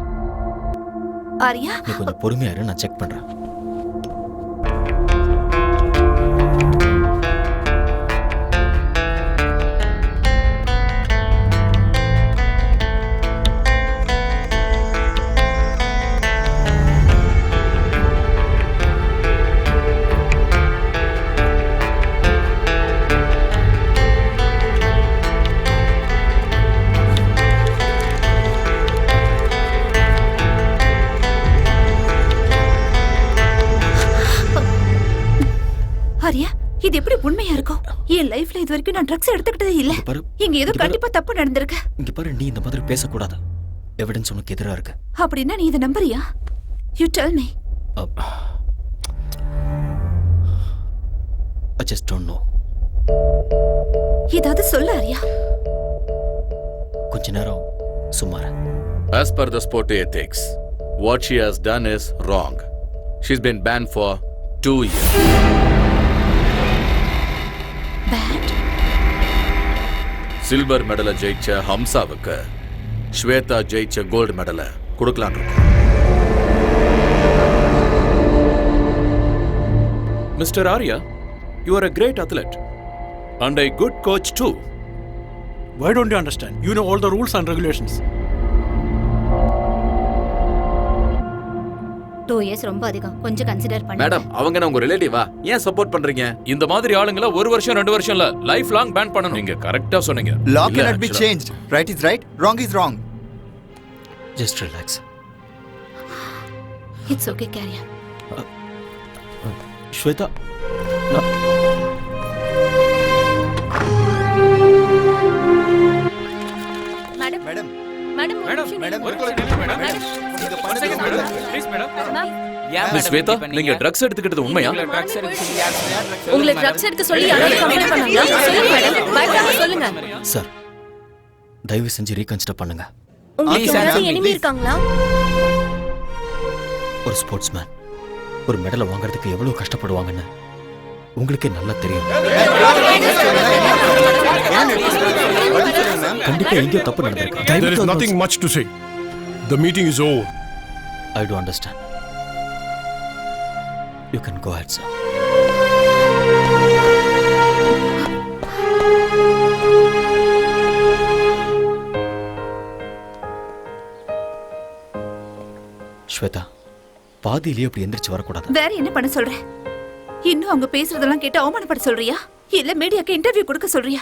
ஆரியா நீ கொஞ்சம் பொறுமையா இரு, நான் செக் பண்றேன். ஆரியா, இது எப்படி உண்மையா இருக்கும்? என் லைஃப்ல இது வரைக்கும் நான் ட்ரக்ஸ் எடுத்துக்கிட்டதே இல்ல. இங்க ஏதோ கண்டிப்பா தப்பு நடந்திருக்கு. இங்க பாரு, நீ இந்த மாதிரி பேசக்கூடாது. எவிடன்ஸ் உனக்கு எதிரா இருக்கு. அப்படின்னா நீ இதை நம்புறியா? You tell me. I just don't know. ஏதாவது சொல்ல ஆரியா. கொஞ்ச நேரம் சும்மா இரு. As per the sport ethics, what she has done is wrong. She's been banned for 2 years. Banned? Silver மெடலை ஜெயிச்ச ஹம்சாவுக்கு ஸ்வேதா ஜெயிச்ச கோல்டு மெடலை கொடுக்கலான்னு இருக்கோம். Mr. Arya, you are a great athlete and a good coach too. Why don't you understand? You know all the rules and regulations. 2 years ரொம்ப அதிகம், கொஞ்சம் கன்சிடர் பண்ணு. மேடம், அவங்க உங்க ரிலேட்டிவா? ஏன் சப்போர்ட் பண்றீங்க? இந்த மாதிரி ஆளுங்கள 1 வருஷம் 2 வருஷம் இல்ல, லைஃப் லாங் பேன் பண்ணனும். நீங்க கரெக்ட்டா சொன்னீங்க. Law cannot be changed. Right is right, wrong is wrong. Just relax. It's okay, carry on. Sweta, madam madam madam madam, ஒரு நிமிஷம் மேடம். நீங்க One பண்ணது second madam. Please madam. Miss Sweta, நீங்க ட்ரக்ஸ் எடுத்துக்கிட்டது உண்மையா? உங்களை ட்ரக்ஸ் எடுக்க சொல்லி யாராவது கம்ப்ளைண்ட் பண்ணாங்களா? சொல்லுங்க மேடம், பயப்படாம சொல்லுங்க. சார், தயவு செஞ்சு ரீகன்சிடர் பண்ணுங்க. உங்களுக்கு யாராவது எனிமி இருக்காங்களா? ஒரு ஸ்போர்ட்ஸ்மேன் ஒரு மெடலை வாங்குறதுக்கு எவ்வளவு கஷ்டப்படுவாங்கன்னு உங்களுக்கே நல்லா தெரியும். கண்டிப்பா எங்கேயோ தப்பு நடந்திருக்கு. There is nothing much to say. The meeting is over. I do understand. You can go ahead, sir. Shweta, பாதியிலேயே அப்படி எந்திரிச்சு வரக்கூடாது. வேற என்ன பண்ண சொல்ற? இன்னும் அவங்க பேசுறதெல்லாம் கேட்டு அவமானப்பட சொல்றியா? இல்ல மீடியாக்கு இன்டர்வியூ கொடுக்க சொல்றியா?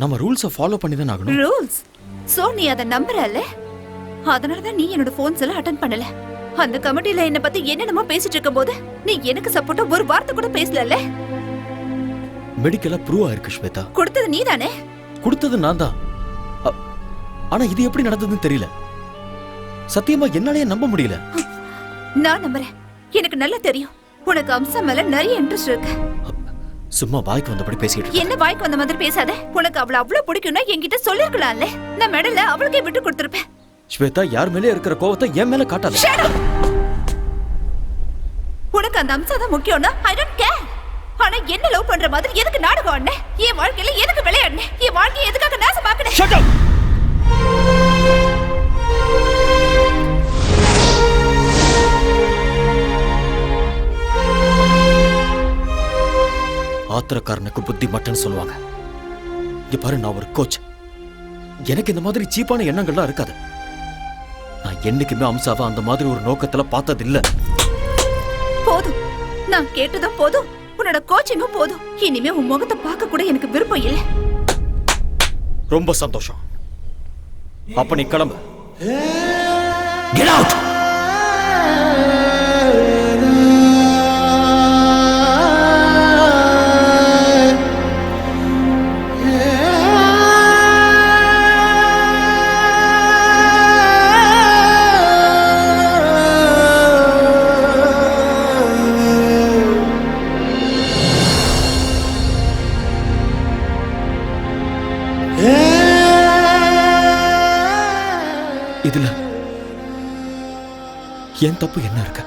நம்ம ரூல்ஸை ஃபாலோ பண்ணி தான் ஆகணும். ரூல்ஸ்? சோ நீ அத நம்பறல்ல? அதனால தான் நீ என்னோட போன்ஸ் எல்லாம் அட்டெண்ட் பண்ணல. அந்த கமிட்டில என்ன பத்தி என்னென்னமோ பேசிட்டு இருக்கும்போது நீ எனக்கு சப்போர்ட்டா ஒரு வார்த்தை கூட பேசலல்ல? மெடிக்கலா ப்ரூவ் ஆயிருக்கு ஸ்வேதா. கொடுத்தது நீதானே? கொடுத்தது நான் தான். ஆனா இது எப்படி நடந்ததுன்னு தெரியல. சத்தியமா என்னாலயே நம்ப முடியல. நான் நம்புறேன். எனக்கு நல்லா தெரியும் உனக்கு அம்சா மேல நிறைய இன்ட்ரெஸ்ட் இருக்கு. சும்மா வாய்க்கு வந்தபடி பேசிட்டு. என்ன வாய்க்கு வந்த மாதிரி பேசாத. உனக்கு அவளை அவ்வளவு பிடிக்கும்னா என்கிட்ட சொல்லிருக்கலாம்ல. நான் மெடல அவளுக்கே விட்டு கொடுத்திருப்பேன். ஸ்வேதா, யார் மேலே இருக்கிற கோவத்தை என் மேல காட்டாத. உனக்கு அந்த அம்சா தான் முக்கியம்னா ஐ டோன்ட் கேர். ஆனா என்ன லவ் பண்ற மாதிரி எதுக்கு நாடகம் ஆடுன? என் வாழ்க்கையில எதுக்கு விளையாடுன? என் வாழ்க்கையை எதுக்காக நாசமாக்குன? Shut up. ஆத்திரக்காரனுக்கு புத்தி மட்டும்னு சொல்லுவாங்க. இங்க பாரு, நான் ஒரு கோச். எனக்கு இந்த மாதிரி சீப்பான எண்ணங்கள்லாம் இருக்காது. நான் என்னைக்குமே அம்சாவை அந்த மாதிரி ஒரு நோக்கத்துல பார்த்தது இல்ல. போதும், நான் கேட்டதும் போதும். உன்னோட கோச்சிங்கும் போதும். இனிமே உன் முகத்தை பார்க்க கூட எனக்கு விருப்பம் இல்லை. ரொம்ப சந்தோஷம். அப்ப நீ கிளம்பு. Get out. இதுல என் தப்பு என்ன இருக்கு?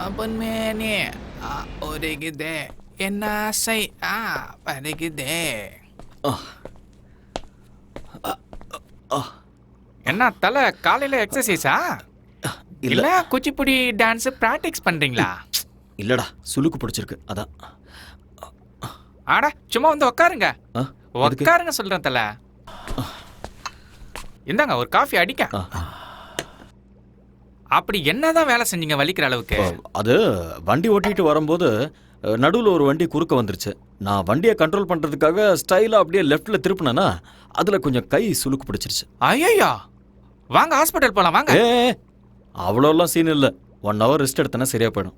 அப்பன் மேனே ஒருகுதே என்ன ஆசை பருகுதே. என்ன தலை காலையில எக்ஸசைஸா இல்ல குச்சிப்புடி டான்ஸ் பிராக்டிஸ் பண்றீங்களா? இல்லடா சுளுக்கு பிடிச்சிருக்கு அதான். ஆட சும்மா வந்து உட்காருங்க. உட்காருங்க சொல்றேன் தலை. இந்தாங்க ஒரு காஃபி அடிக்க. அப்படி என்னதான் வேலை செஞ்சீங்க வலிக்கிற அளவுக்கு? அது வண்டி ஓட்டிட்டு வரும்போது நடுவில் ஒரு வண்டி குறுக்க வந்துருச்சு. நான் வண்டியை கண்ட்ரோல் பண்றதுக்காக ஸ்டைலா அப்படியே லெஃப்ட்ல திருப்பினேன்னா அதுல கொஞ்சம் கை சுளுக்கு பிடிச்சிருச்சு. ஐயோ வாங்க ஹாஸ்பிட்டல் போலாம் வாங்க. அவ்வளோலாம் சீன் இல்லை. 1 hour ரெஸ்ட் எடுத்தனா சரியா போயிடும்.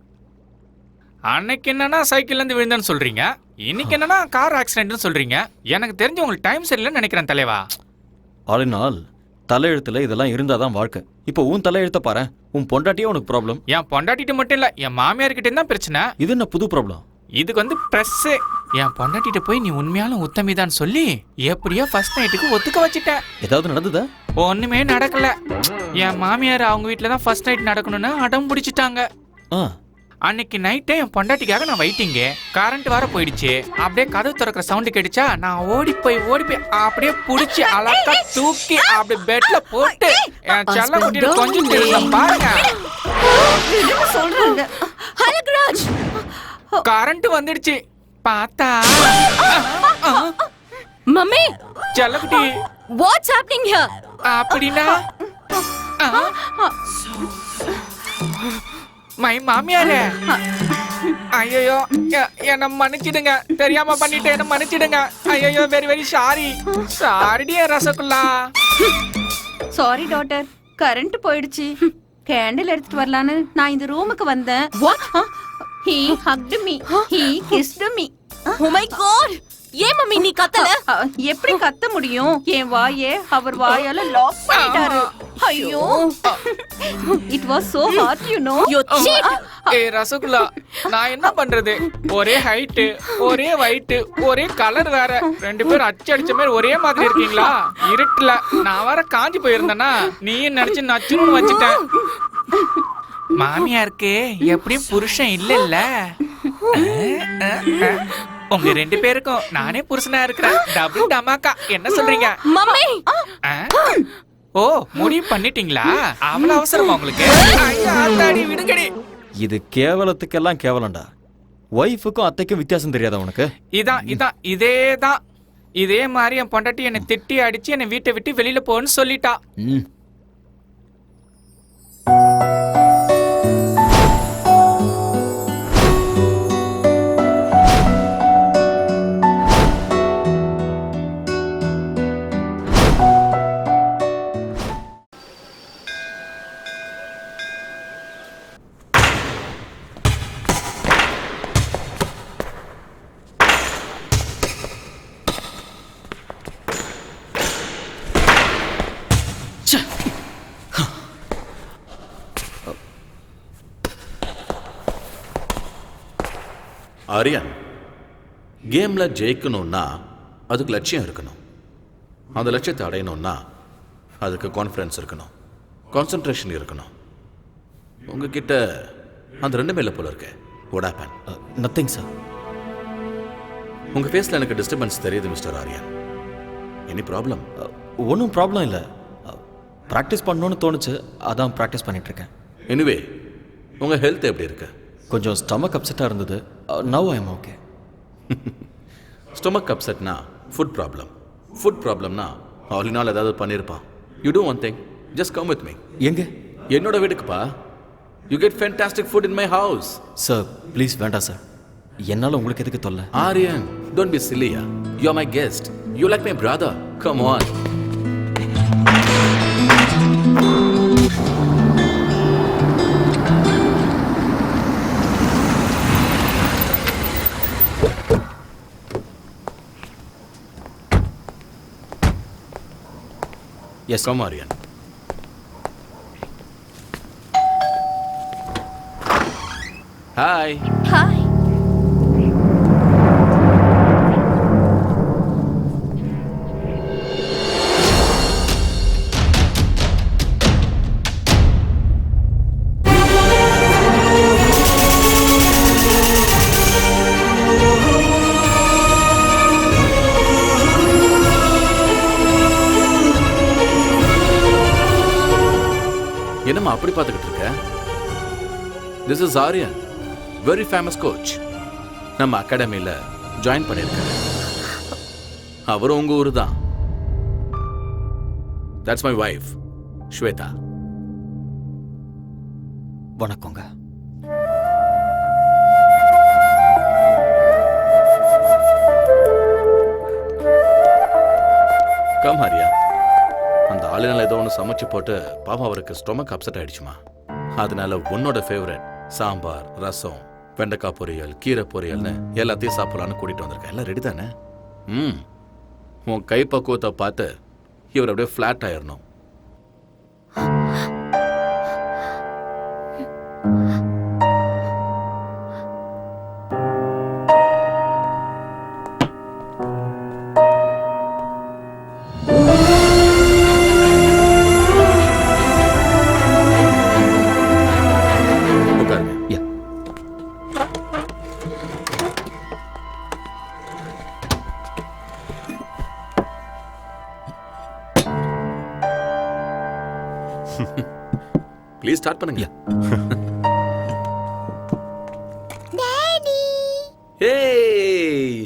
அன்னைக்கு என்னன்னா சைக்கிள்ல இருந்து விழுந்தேன்னு சொல்றீங்க, இன்னைக்கு என்னன்னா கார் ஆக்சிடென்ட்னு சொல்றீங்க. எனக்கு தெரிஞ்சு உங்களுக்கு டைம் சரியில்லைன்னு நினைக்கிறேன் தலைவா. ஆல் இன் ஆல் தலையெழுத்துல இதெல்லாம் இருந்தாதான் வாழ்க்கை. இப்போ உன் தலையெழுத்த பாரு. உன் பொண்டாட்டியே உனக்கு ப்ராப்ளம். என் பொண்டாட்டிட்டு மட்டும் இல்ல, என் மாமியார் கிட்ட தான் பிரச்சனை. இது என்ன புது ப்ராப்ளம்? இதுக்கு வந்து பிரஸ். என் பொண்டாட்டிட்ட போய் நீ உண்மையாலும் உத்தமிதான் சொல்லி எப்படியோ ஃபர்ஸ்ட் நைட்டுக்கு ஒத்துக்க வச்சுட்டேன். ஏதாவது நடந்ததா? ஒண்ணுமே நடக்கல. என் மாமியார் அவங்க வீட்டுல தான் ஃபர்ஸ்ட் நைட் நடக்கணும்னு அடம் பிடிச்சிட்டாங்க. அன்னைக்கு நைட்டே என் பொண்டாட்டிக்காக நான் வெயிட்டிங்க. கரண்ட் வர போயிடுச்சு. அப்படியே கதவு திறக்கிற சவுண்டு கேட்டுச்சா, நான் ஓடி போய் அப்படியே புடிச்சு அழகா தூக்கி அப்படியே பெட்ல போட்டு என் செல்ல குட்டிட்டு கொஞ்சம் தெரியும் பாருங்க. சொல்றாங்க ஹலக்ராஜ் கரண்ட் வந்துடுச்சு. பார்த்தா மம்மி செல்லக்குட்டி வாட்ஸ் ஹேப்பனிங் ஹியர்? அப்படினா மை மாமியாரே, ஐயோ என்ன மன்னிச்சிடுங்க, தெரியாம பண்ணிட்டு என்ன மன்னிச்சிடுங்க. ஐயோ வெரி வெரி சாரி. சாரிடியே ரசகுல்லா. சாரி டாட்டர், கரண்ட் போயிடுச்சு. கேண்டில் எடுத்துட்டு வரலான்னு நான் இந்த ரூமுக்கு வந்தேன். He hugged me. He kissed me. Oh my god! ஏன் மம்மி நீ கத்தல? எப்படி கத்த முடியும்? என் வாயே அவர் வாயால லாக் பண்ணிட்டாரு. ஐயோ, it was so hard, you know. Rasgulla, நான் என்ன பண்றது? ஒரே ஹைட், ஒரே வைட், ஒரே கலர் வேற. 2 பேரும் அடிச்ச மாதிரி ஒரே மாதிரி இருக்கீங்களா? இருட்டுல நான் வேற காஞ்சி போயிருந்தேனா, நீயும் நினைச்சு நச்சுன்னு வச்சுட்டேன். மாமியாருக்கு எப்படியும் புருஷன் இல்ல. உங்க 2 பேருக்கும் நானே புருஷனா இருக்கிறேன். டபுள் டமாக்கா. என்ன சொல்றீங்க மம்மி? ஓ முடிவு பண்ணிட்டீங்களா? அவ்வளவு அவசரமா உங்களுக்கு? விடுங்கடி. இது கேவலத்துக்கெல்லாம் கேவலம்டா. ஒய்ஃபுக்கும் அத்தைக்கும் வித்தியாசம் தெரியாதா உனக்கு? இதேதான். இதே மாதிரி என் பொண்டாட்டி என்னை திட்டி அடிச்சு என்னை வீட்டை விட்டு வெளியில போன்னு சொல்லிட்டா. ஆரியன், கேம்ல ஜெயிக்கணும்னா அதுக்கு லட்சியம் இருக்கணும். அந்த லட்சியத்தை அடையணும்னா அதுக்கு கான்ஃபிடன்ஸ் இருக்கணும், கான்சென்ட்ரேஷன் இருக்கணும். உங்ககிட்ட அந்த 2 இல்லை போல இருக்கு. What happen? Nothing sir. உங்க ஃபேஸ்ல எனக்கு டிஸ்டர்பன்ஸ் தெரியுது மிஸ்டர் ஆரியன். Any problem? ஒன்றும் ப்ராப்ளம் இல்லை. ப்ராக்டிஸ் பண்ணணும்னு தோணுச்சு, அதான் ப்ராக்டிஸ் பண்ணிட்டு இருக்கேன். எனிவே உங்க ஹெல்த் எப்படி இருக்கு? கொஞ்சம் ஸ்டமக் அப்செட்டாக இருந்தது. Now I am okay. Stomach அப்செட்னா ஃபுட் ப்ராப்ளம். ஃபுட் ப்ராப்ளம்னா ஆலினால் ஏதாவது பண்ணியிருப்பான். You do one thing, just come with me. எங்க? என்னோட வீட்டுக்குப்பா. You get fantastic food in my house. Sir please வேண்டாம் சார். என்னால் உங்களுக்கு எதுக்கு தொல்லை? ஆரியன், டோன்ட் பி சில்லியா. You are my guest. You like my brother. Come on. Yes come Aryan. Hi. Hi. என்னம்மா அப்படி பார்த்துக்கிட்டு இருக்க? This is Aryan, very famous coach. நம்ம அகாடமியில் ஜாயின் பண்ணியிருக்காரு. அவரும் உங்க ஊர் தான். That's my wife Sweta. வணக்கங்க. கம் ஆரியா. அந்த ஆளுநர் ஏதோ ஒன்று சமைச்சு போட்டு பாவம் அவருக்கு ஸ்டொமக் அப்செட் ஆயிடுச்சுமா. அதனால உன்னோட ஃபேவரட் சாம்பார், ரசம், வெண்டைக்காய் பொரியல், கீரை பொரியல்னு எல்லாத்தையும் சாப்பிடலான்னு கூட்டிட்டு வந்திருக்கேன். எல்லாம் ரெடி தானே? உன் கை பக்குவத்தை பார்த்து இவர் அப்படியே ஃப்ளாட் ஆயிடணும். ப்ளீஸ் ஸ்டார்ட் பண்ணுங்க. டாடி. ஏய்.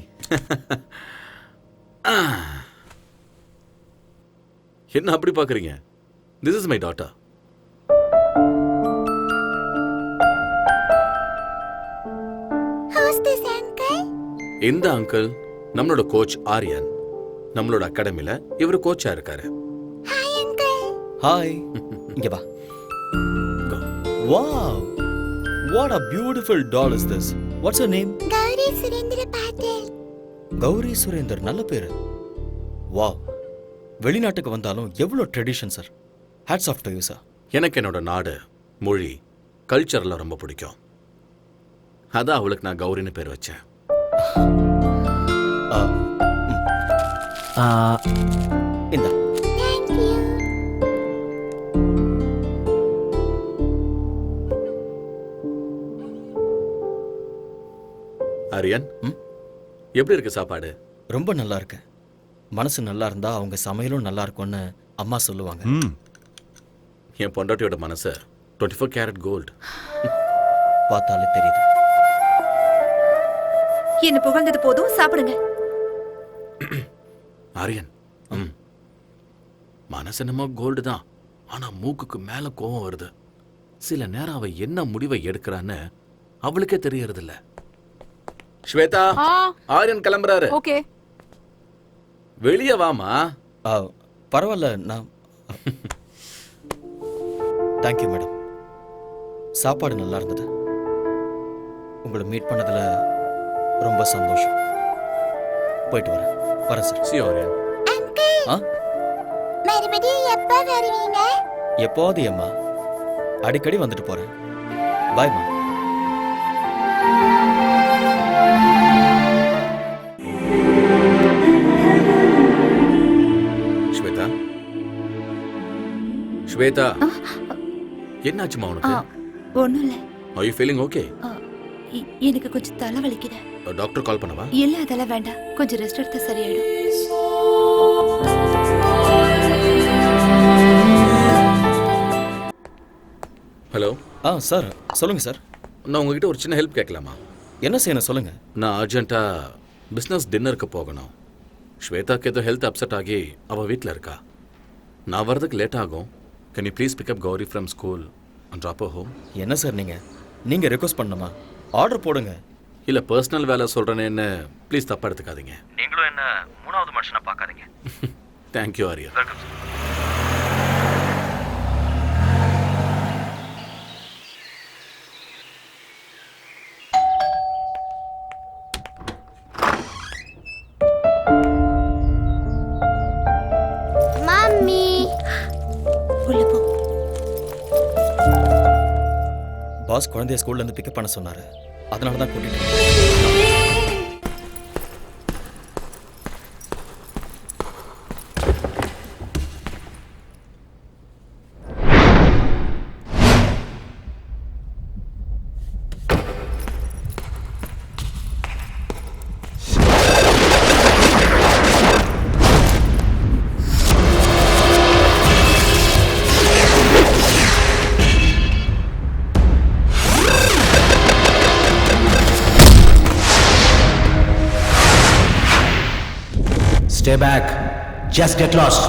என்ன அப்படி பாக்குறீங்க? This is my daughter. Who's this uncle? இந்த அங்கிள் நம்மளோட கோச் ஆரியன். நம்மளோட அகாடமில இவர் கோச்சா இருக்காரு. Hi uncle. ஹாய். இங்க வா. Wow! What a beautiful doll is this? What's her name? Gauri Surendra Patil. Gowri Surender. நல்ல பேரு. வாவ். வெளிநாட்டுக்கு வந்தாலும் எவ்வளோ tradition sir. Hats off to you sir. எனக்கு என்னோட நாடு, மொழி, கல்ச்சர்லாம் ரொம்ப பிடிக்கும். அதான் அவளுக்கு நான் கௌரின்னு பேர் வச்சேன். இந்த Thank you. ஆரியன், எப்படி இருக்கு சாப்பாடு? ரொம்ப நல்லா இருக்கு. மனசு நல்லா இருந்தா அவங்க சமையலும் நல்லா இருக்கும்னு அம்மா சொல்லுவாங்க. என் பொண்டாட்டியோட மனசு 24 கேரட் கோல்டு. பார்த்தாலே தெரியுது. என்ன புகழ்ந்தது போதும், சாப்பிடுங்க. ஆரியன், மனசு என்னமோ கோல்டு தான், ஆனா மூக்குக்கு மேல கோவம் வருது. சில நேரம் அவ என்ன முடிவை எடுக்கிறான்னு அவளுக்கே தெரியறது இல்ல. ஸ்வேதா, ஆரியன் கிளம்புறாரு. ஓகே. வெளியே வாமா. பரவாயில்ல, நான் தேங்க்யூ மேடம். சாப்பாடு நல்லா இருந்தது. உங்களை மீட் பண்ணதுல ரொம்ப சந்தோஷம். போயிட்டு வரேன் சார். சி ஆரியன். மறுபடியும் எப்ப வருவீங்க? எப்போது அம்மா, அடிக்கடி வந்துட்டு போறேன். பாய்மா. ஸ்வேதா, ஸ்வேதா, என்னாச்சுமா உனக்கு? ஒண்ணும் இல்ல. Are you feeling okay? எனக்கு கொஞ்சம் தலை வலிக்குது. டாக்டர் கால் பண்ணவா? இல்ல, அதெல்லாம் வேண்டாம். கொஞ்சம் ரெஸ்ட் எடுத்தா சரியாயிடும். ஹலோ. சார் சொல்லுங்க சார். நான் உங்ககிட்ட ஒரு சின்ன ஹெல்ப் கேட்கலாமா? என்ன செய்யணும் சொல்லுங்க. நான் அர்ஜென்ட்டா பிஸ்னஸ் டின்னருக்கு போகணும். ஸ்வேதாக்கு ஏதோ ஹெல்த் அப்செட் ஆகி அவள் வீட்டில் இருக்கா. நான் வரதுக்கு லேட் ஆகும். Can you please pick up Gauri from school and drop her home? என்ன சார் நீங்கள் ரெக்வஸ்ட் பண்ணணுமா? ஆர்டர் போடுங்க. இல்லை, பர்சனல் வேலை சொல்கிறேன்னு ப்ளீஸ் தப்பாக எடுத்துக்காதீங்க. நீங்களும் என்ன மூணாவது மனுஷனை பார்க்காதீங்க. தேங்க்யூ ஆரியா. Mommy. பாஸ் குழந்தைய ஸ்கூல்ல இருந்து பிக்கப் பண்ண சொன்னாரு. அதனால தான் கூட்டிட்டு வந்தேன். Stay back. Just get lost.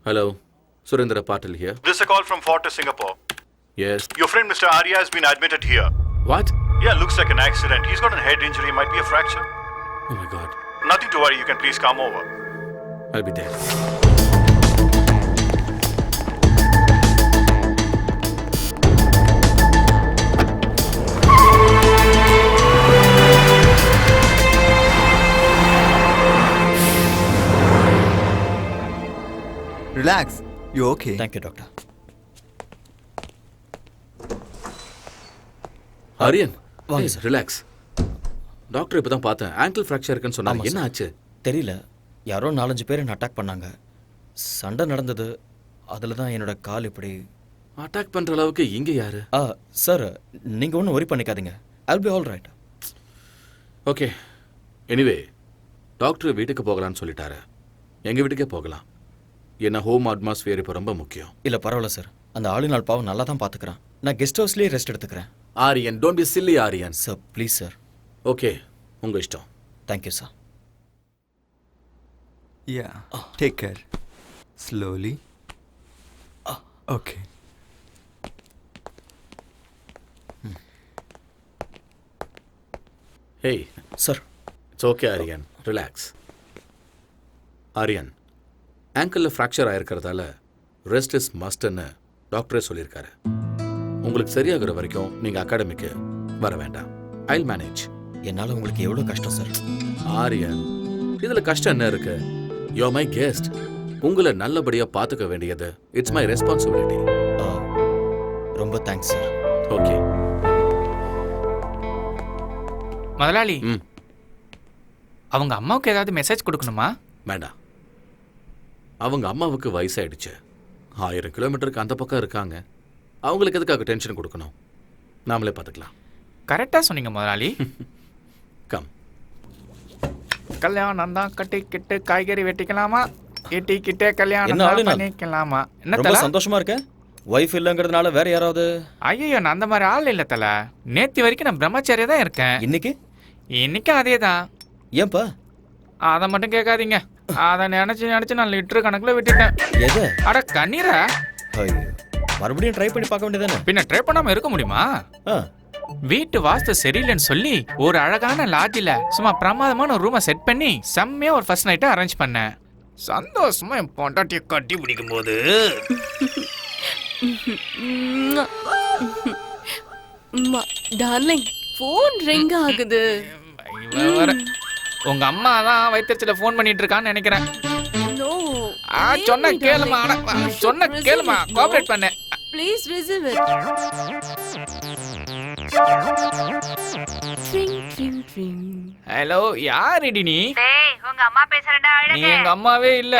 Hello, Surendra Patil here. This is a call from Fortis, Singapore. Yes. Your friend Mr. Arya has been admitted here. What? Yeah, looks like an accident. He's got a head injury, might be a fracture. Oh my God. Nothing to worry, you can please come over. I'll be there. Relax. You okay? Thank you, doctor. Aryan வாங்க சார். ரிலாக்ஸ். டாக்டர் இப்போ தான் பார்த்தேன். ஆங்கிள் ஃப்ராக்சர் இருக்குன்னு சொன்னாங்க. என்ன ஆச்சு? தெரியல. யாரோ 4-5 பேர் என்ன அட்டாக் பண்ணாங்க. சண்டை நடந்தது. அதில் தான் என்னோட கால் இப்படி. அட்டாக் பண்ணுற அளவுக்கு இங்கே யாரு? சார் நீங்கள் ஒன்றும் ஒரி பண்ணிக்காதீங்க. I'll be all right. Okay. Anyway doctor வீட்டுக்கு போகலான்னு சொல்லிட்டாரு. எங்கள் வீட்டுக்கே போகலாம். என்ன ஹோம் அட்மாஸ்பியர் இப்போ ரொம்ப முக்கியம். இல்லை பரவாயில்ல சார். அந்த ஆளுநாள் பாவம் நல்லா தான் பார்த்துக்கிறேன். நான் கெஸ்ட் ஹவுஸ்லேயே ரெஸ்ட் எடுத்துக்கிறேன். Aryan, don't B chilli Aryan. Sir please sir. Okay, உங்கள் இஷ்டம். Thank you sir. Yeah. Take care. Slowly. Okay. Hey. Sir. It's okay, Aryan. Relax. Aryan, ஆங்கிளில் ஃப்ராக்சர் ஆயிருக்கிறதால ரெஸ்ட் இஸ் மஸ்ட்னு டாக்டரே சொல்லியிருக்காரு. உங்களுக்கு சரியாகிற வரைக்கும் நீங்கள் அகாடமிக்கு வர வேண்டாம். ஐல் மேனேஜ். என்னால் உங்களுக்கு எவ்வளோ கஷ்டம் சார். ஆரியன், இதுல கஷ்டம் என்ன இருக்கு? You are my guest. உங்களை நல்லபடியா பாத்துக்க வேண்டியது இட்ஸ் மை ரெஸ்பான்சிபிலிட்டி. ரொம்ப தேங்க்ஸ் சார். ஓகே முதலாளி, அவங்க அம்மாவுக்கு ஏதாவது மெசேஜ் கொடுக்கணுமா? வேண்டாம். அவங்க அம்மாவுக்கு வயசாயிடுச்சு. 1000 கிலோமீட்டருக்கு அந்த பக்கம் இருக்காங்க. அவங்களுக்கு எதுக்காக டென்ஷன் கொடுக்கணும்? நாமளே பார்த்துக்கலாம். கரெக்டா சொன்னீங்க முதலாளி. கம். கல்யாணம் தான் கட்டிக்கிட்டு காய்கறி வெட்டிக்கலாமா, வெட்டிக்கிட்டே கல்யாணம் என்ன ஆளு நான்? பண்ணிக்கலாமா? என்ன ரொம்ப தல? சந்தோஷமா இருக்க? வைஃப் இல்லங்கிறதுனால வேற யாராவது? ஐயோ, நான் அந்த மாதிரி ஆள் இல்ல தல. நேத்து வரைக்கும் நான் பிரம்மச்சாரியா தான் இருக்கேன். இன்னைக்கும் அதே தான். ஏன்பா? அதை மட்டும் கேட்காதீங்க. அதை நினைச்சு நான் லிட்டர் கணக்குல விட்டுட்டேன். எது? அட கண்ணீரா? ஐயோ, மறுபடியும் ட்ரை பண்ணி பார்க்க வேண்டியதானே? பின்ன ட்ரை பண்ணாம இருக்க முடியுமா? வீட்டு வாஸ்து சரியில்லைன்னு சொல்லி ஒரு அழகான லாட்ஜில சும்மா பிரமாதமான ஒரு ரூமை செட் பண்ணி செம்மையா ஒரு ஃபர்ஸ்ட் நைட்டை அரேஞ்ச் பண்ணேன். சந்தோஷமா என் பொண்டாட்டியை கட்டி பிடிக்கும் போது டார்லிங், ஃபோன் ரிங் ஆகுது. உங்க அம்மா தான் வைத்தியத்துல ஃபோன் பண்ணிட்டு இருக்கான்னு நினைக்கிறேன். சொன்ன கேளுமா, சொன்ன கேளுமா, கோஆபரேட் பண்ணு. Please receive it. ஹலோ, யாருடி நீ? உங்க அம்மா பேசுறடா. நீ எங்க அம்மாவே இல்ல.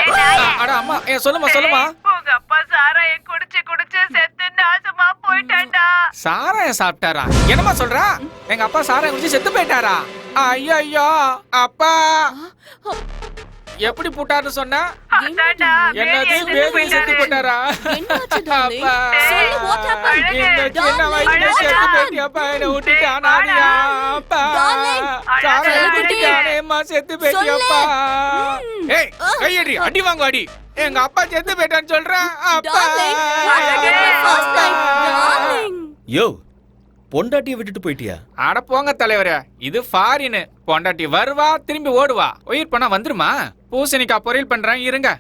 அட அம்மா, சொல்லுமா சொல்லுமா. உங்க அப்பா சாராயம் குடிச்சு குடிச்சு செத்து நாசமா போயிட்டான்டா. சாராயம் சாப்பிட்டாரா? என்னமா சொல்றா? எங்க அப்பா சாராயம் குடிச்சு செத்து போயிட்டாரா? ஐயோ, அப்பா எப்படி போட்டாருன்னு சொன்னா? என்னது பேபி செத்து போட்டாரா? அப்பா, இந்த சின்ன வயசுல செத்து போயிட்டியாப்பா, என்னை விட்டுட்டு அனாதையா? அப்பா, சாராயம் குடிக்கானேம்மா செத்து போயிட்டியாப்பா. ஏய், கையடி, அடி வாங்க அடி. எங்க அப்பா செத்து போயிட்டான்னு சொல்றேன். அப்பா, யோ, பொண்டாட்டியை விட்டுட்டு போயிட்டியா? அட போங்க தலைவரே, இது ஃபாரின். பொண்டாட்டி வருவா, திரும்பி ஓடுவா. உயிர் பண்ணா வந்துருமா? பூசணிக்காய் பொரியல் பண்றேன், இருங்க.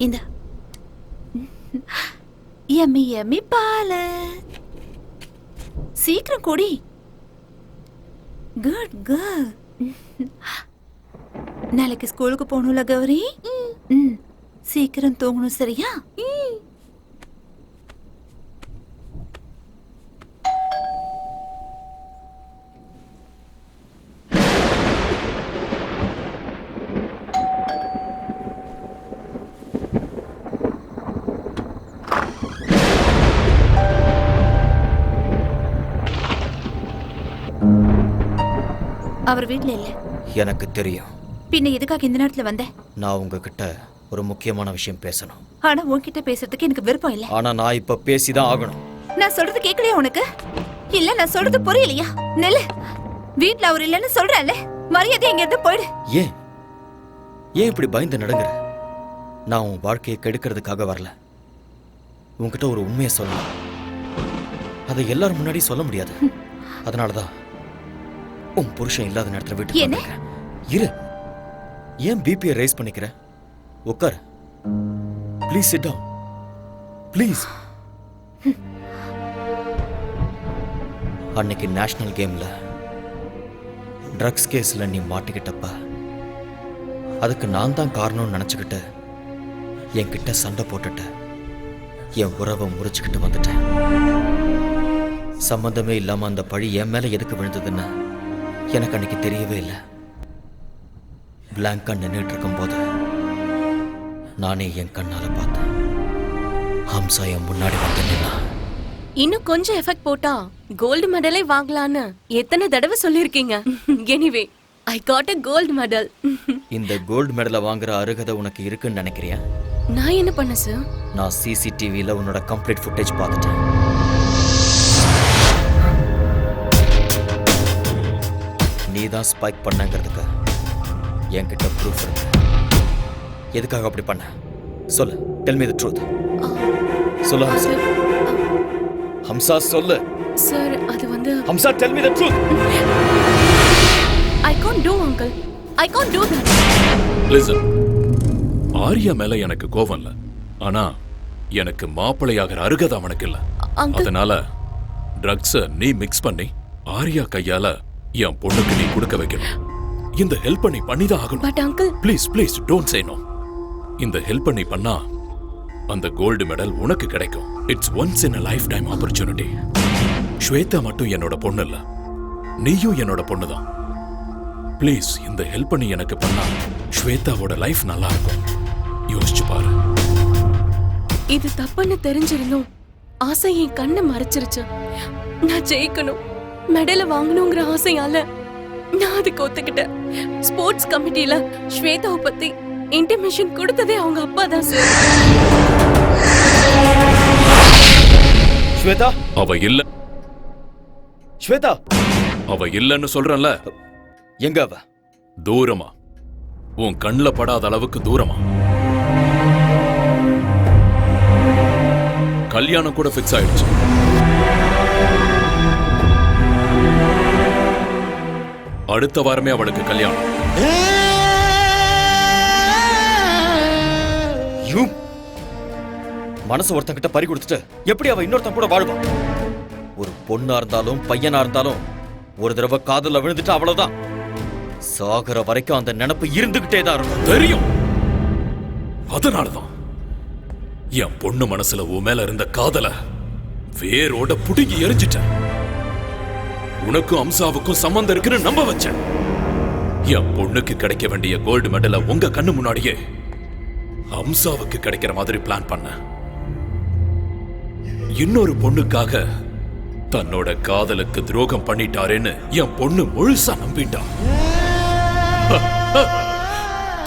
இந்த யம்மி யம்மி பால் சீக்கிரம் குடி. Good girl. நாளைக்கு ஸ்கூலுக்கு போகணும்ல கௌரி? சீக்கிரம் தூங்கணும், சரியா? அவர் வீட்ல இல்ல. எனக்கு தெரியும். பின்ன எதுக்காக இந்த நேரத்துல வந்த? நான் உங்ககிட்ட ஒரு முக்கியமான விஷயம் பேசணும். ஆனா உன்கிட்ட பேசுறதுக்கு எனக்கு விருப்பம் இல்ல. ஆனா நான் இப்ப பேசிதான் ஆகணும். நான் சொல்றது கேட்கலையா உனக்கு? இல்ல நான் சொல்றது புரியலையா? நெல்லு, வீட்ல அவர் இல்லன்னு சொல்றல, மரியாதை எங்க இருந்து போயிடு. ஏன் இப்படி பயந்து நடங்குற? நான் உன் வாழ்க்கையை கெடுக்கிறதுக்காக வரல. உன்கிட்ட ஒரு உண்மையை சொல்லணும். அதை எல்லாரும் முன்னாடி சொல்ல முடியாது. அதனாலதான் உன் புருஷன் இல்லாத நேரத்துல வீட்டுக்கு வந்திருக்கேன். இரு, ஏன் பிபியை ரைஸ் பண்ணிக்கிற? உட்கார். Please sit down. ப்ளீஸ். அன்னைக்கு நேஷனல் கேம்ல ட்ரக்ஸ் கேஸ்ல நீ மாட்டிக்கிட்டப்ப அதுக்கு நான் தான் காரணம்னு நினைச்சுக்கிட்டு என்கிட்ட சண்டை போட்டுட்டு என் உறவை முறிச்சுக்கிட்டு வந்துட்டேன். சம்பந்தமே இல்லாம அந்த பழி என் மேல எதுக்கு விழுந்ததுன்னு எனக்கு அன்னைக்கு தெரியவே இல்லை. பிளாங்கா நின்றுட்டு இருக்கும் போது நானே என் கண்ணால பார்த்தேன். ஹம்சா என் முன்னாடி வந்து நின்னா. இன்னும் கொஞ்சம் எஃபெக்ட் போட்டா கோல்டு மெடலே வாங்கலான்னு எத்தனை தடவை சொல்லிருக்கீங்க. Anyway, I got a gold medal. இந்த கோல்டு மெடலை வாங்குற அருகதை உனக்கு இருக்குன்னு நினைக்கிறியா? நான் என்ன பண்ண சார்? நான் சிசிடிவில உன்னோட கம்ப்ளீட் ஃபுட்டேஜ் பார்த்துட்டேன். நீ தான் ஸ்பைக் பண்ணங்கிறதுக்கு என்கிட்ட ப்ரூஃப் இருக்கு. எதுக்காக அப்படி பண்ண? சொல்லு. Tell me the truth. சொல்லு ஹம்சா. ஹம்சா சொல்லு. சார், அது வந்து Hamsa, tell me the truth. I can't do, uncle. I can't do that. Listen. Arya மேல எனக்கு கோவம் இல்ல, ஆனா எனக்கு மாப்பிள்ளையாகிற அருகதை அவனுக்கு இல்ல. அதனால ட்ரக்ஸ நீ மிக்ஸ் பண்ணி ஆரியா கையால என் பொண்ணுக்கு நீ கொடுக்க வைக்கணும். இந்த ஹெல்ப் நீ பண்ணிதான் ஆகணும். But uncle, please please don't say no. இந்த ஹெல்ப் நீ பண்ணா அந்த கோல்டு மெடல் உனக்கு கிடைக்கும். It's once in a lifetime opportunity. Sweta மட்டும் என்னோட பொண்ணு இல்ல, நீயும் என்னோட பொண்ணுதான். ப்ளீஸ் இந்த ஹெல்ப் நீ எனக்கு பண்ணா ஸ்வேதாவோட லைஃப் நல்லா இருக்கும். யோசிச்சு பாரு. இது தப்புன்னு தெரிஞ்சிருந்தோம் ஆசை என் கண்ணை மறைச்சிருச்சு. நான் ஜெயிக்கணும், மெடலை வாங்கணுங்கிற ஆசையால நான் அதுக்கு ஒத்துக்கிட்டேன். ஸ்போர்ட்ஸ் கமிட்டில ஸ்வேதாவை பத்தி இன்டிமேஷன் கொடுத்ததே அவங்க அப்பா தான் சார். ஸ்வேதா அவ இல்ல. ஸ்வேதா அவ இல்லன்னு சொல்றல. எங்க அவ? தூரமா, உன் கண்ணுல படாத அளவுக்கு தூரமா. கல்யாணம் கூட ஃபிக்ஸ் ஆயிடுச்சு. அடுத்த வாரமே அவளுக்கு கல்யாணம். மனசு ஒருத்தங்கிட்ட பறி கொடுத்துட்டு எப்படி அவ இன்னொருத்தன் கூட வாழ்வா? ஒரு பொண்ணா இருந்தாலும் பையனா இருந்தாலும் ஒரு தடவை காதல விழுந்துட்டு அவ்வளவுதான். சாகர வரைக்கும் அந்த நினைப்பு இருந்துகிட்டே தான் இருக்கும். தெரியும். அதனாலதான் என் பொண்ணு மனசுல உன் மேல இருந்த காதல வேரோட புடுங்கி எரிஞ்சிட்டேன். உனக்கும் அம்சாவுக்கும் சம்பந்தம் இருக்குன்னு நம்ப வச்சேன். என் பொண்ணுக்கு கிடைக்க வேண்டிய கோல்டு மெடலை உங்க கண்ணு முன்னாடியே அம்சாவுக்கு கிடைக்கிற மாதிரி பிளான் பண்ண. இன்னொரு பொண்ணுக்காக தன்னோட காதலுக்கு துரோகம் பண்ணிட்டாரேன்னு என் பொண்ணு முழுசா நம்பிட்டான்.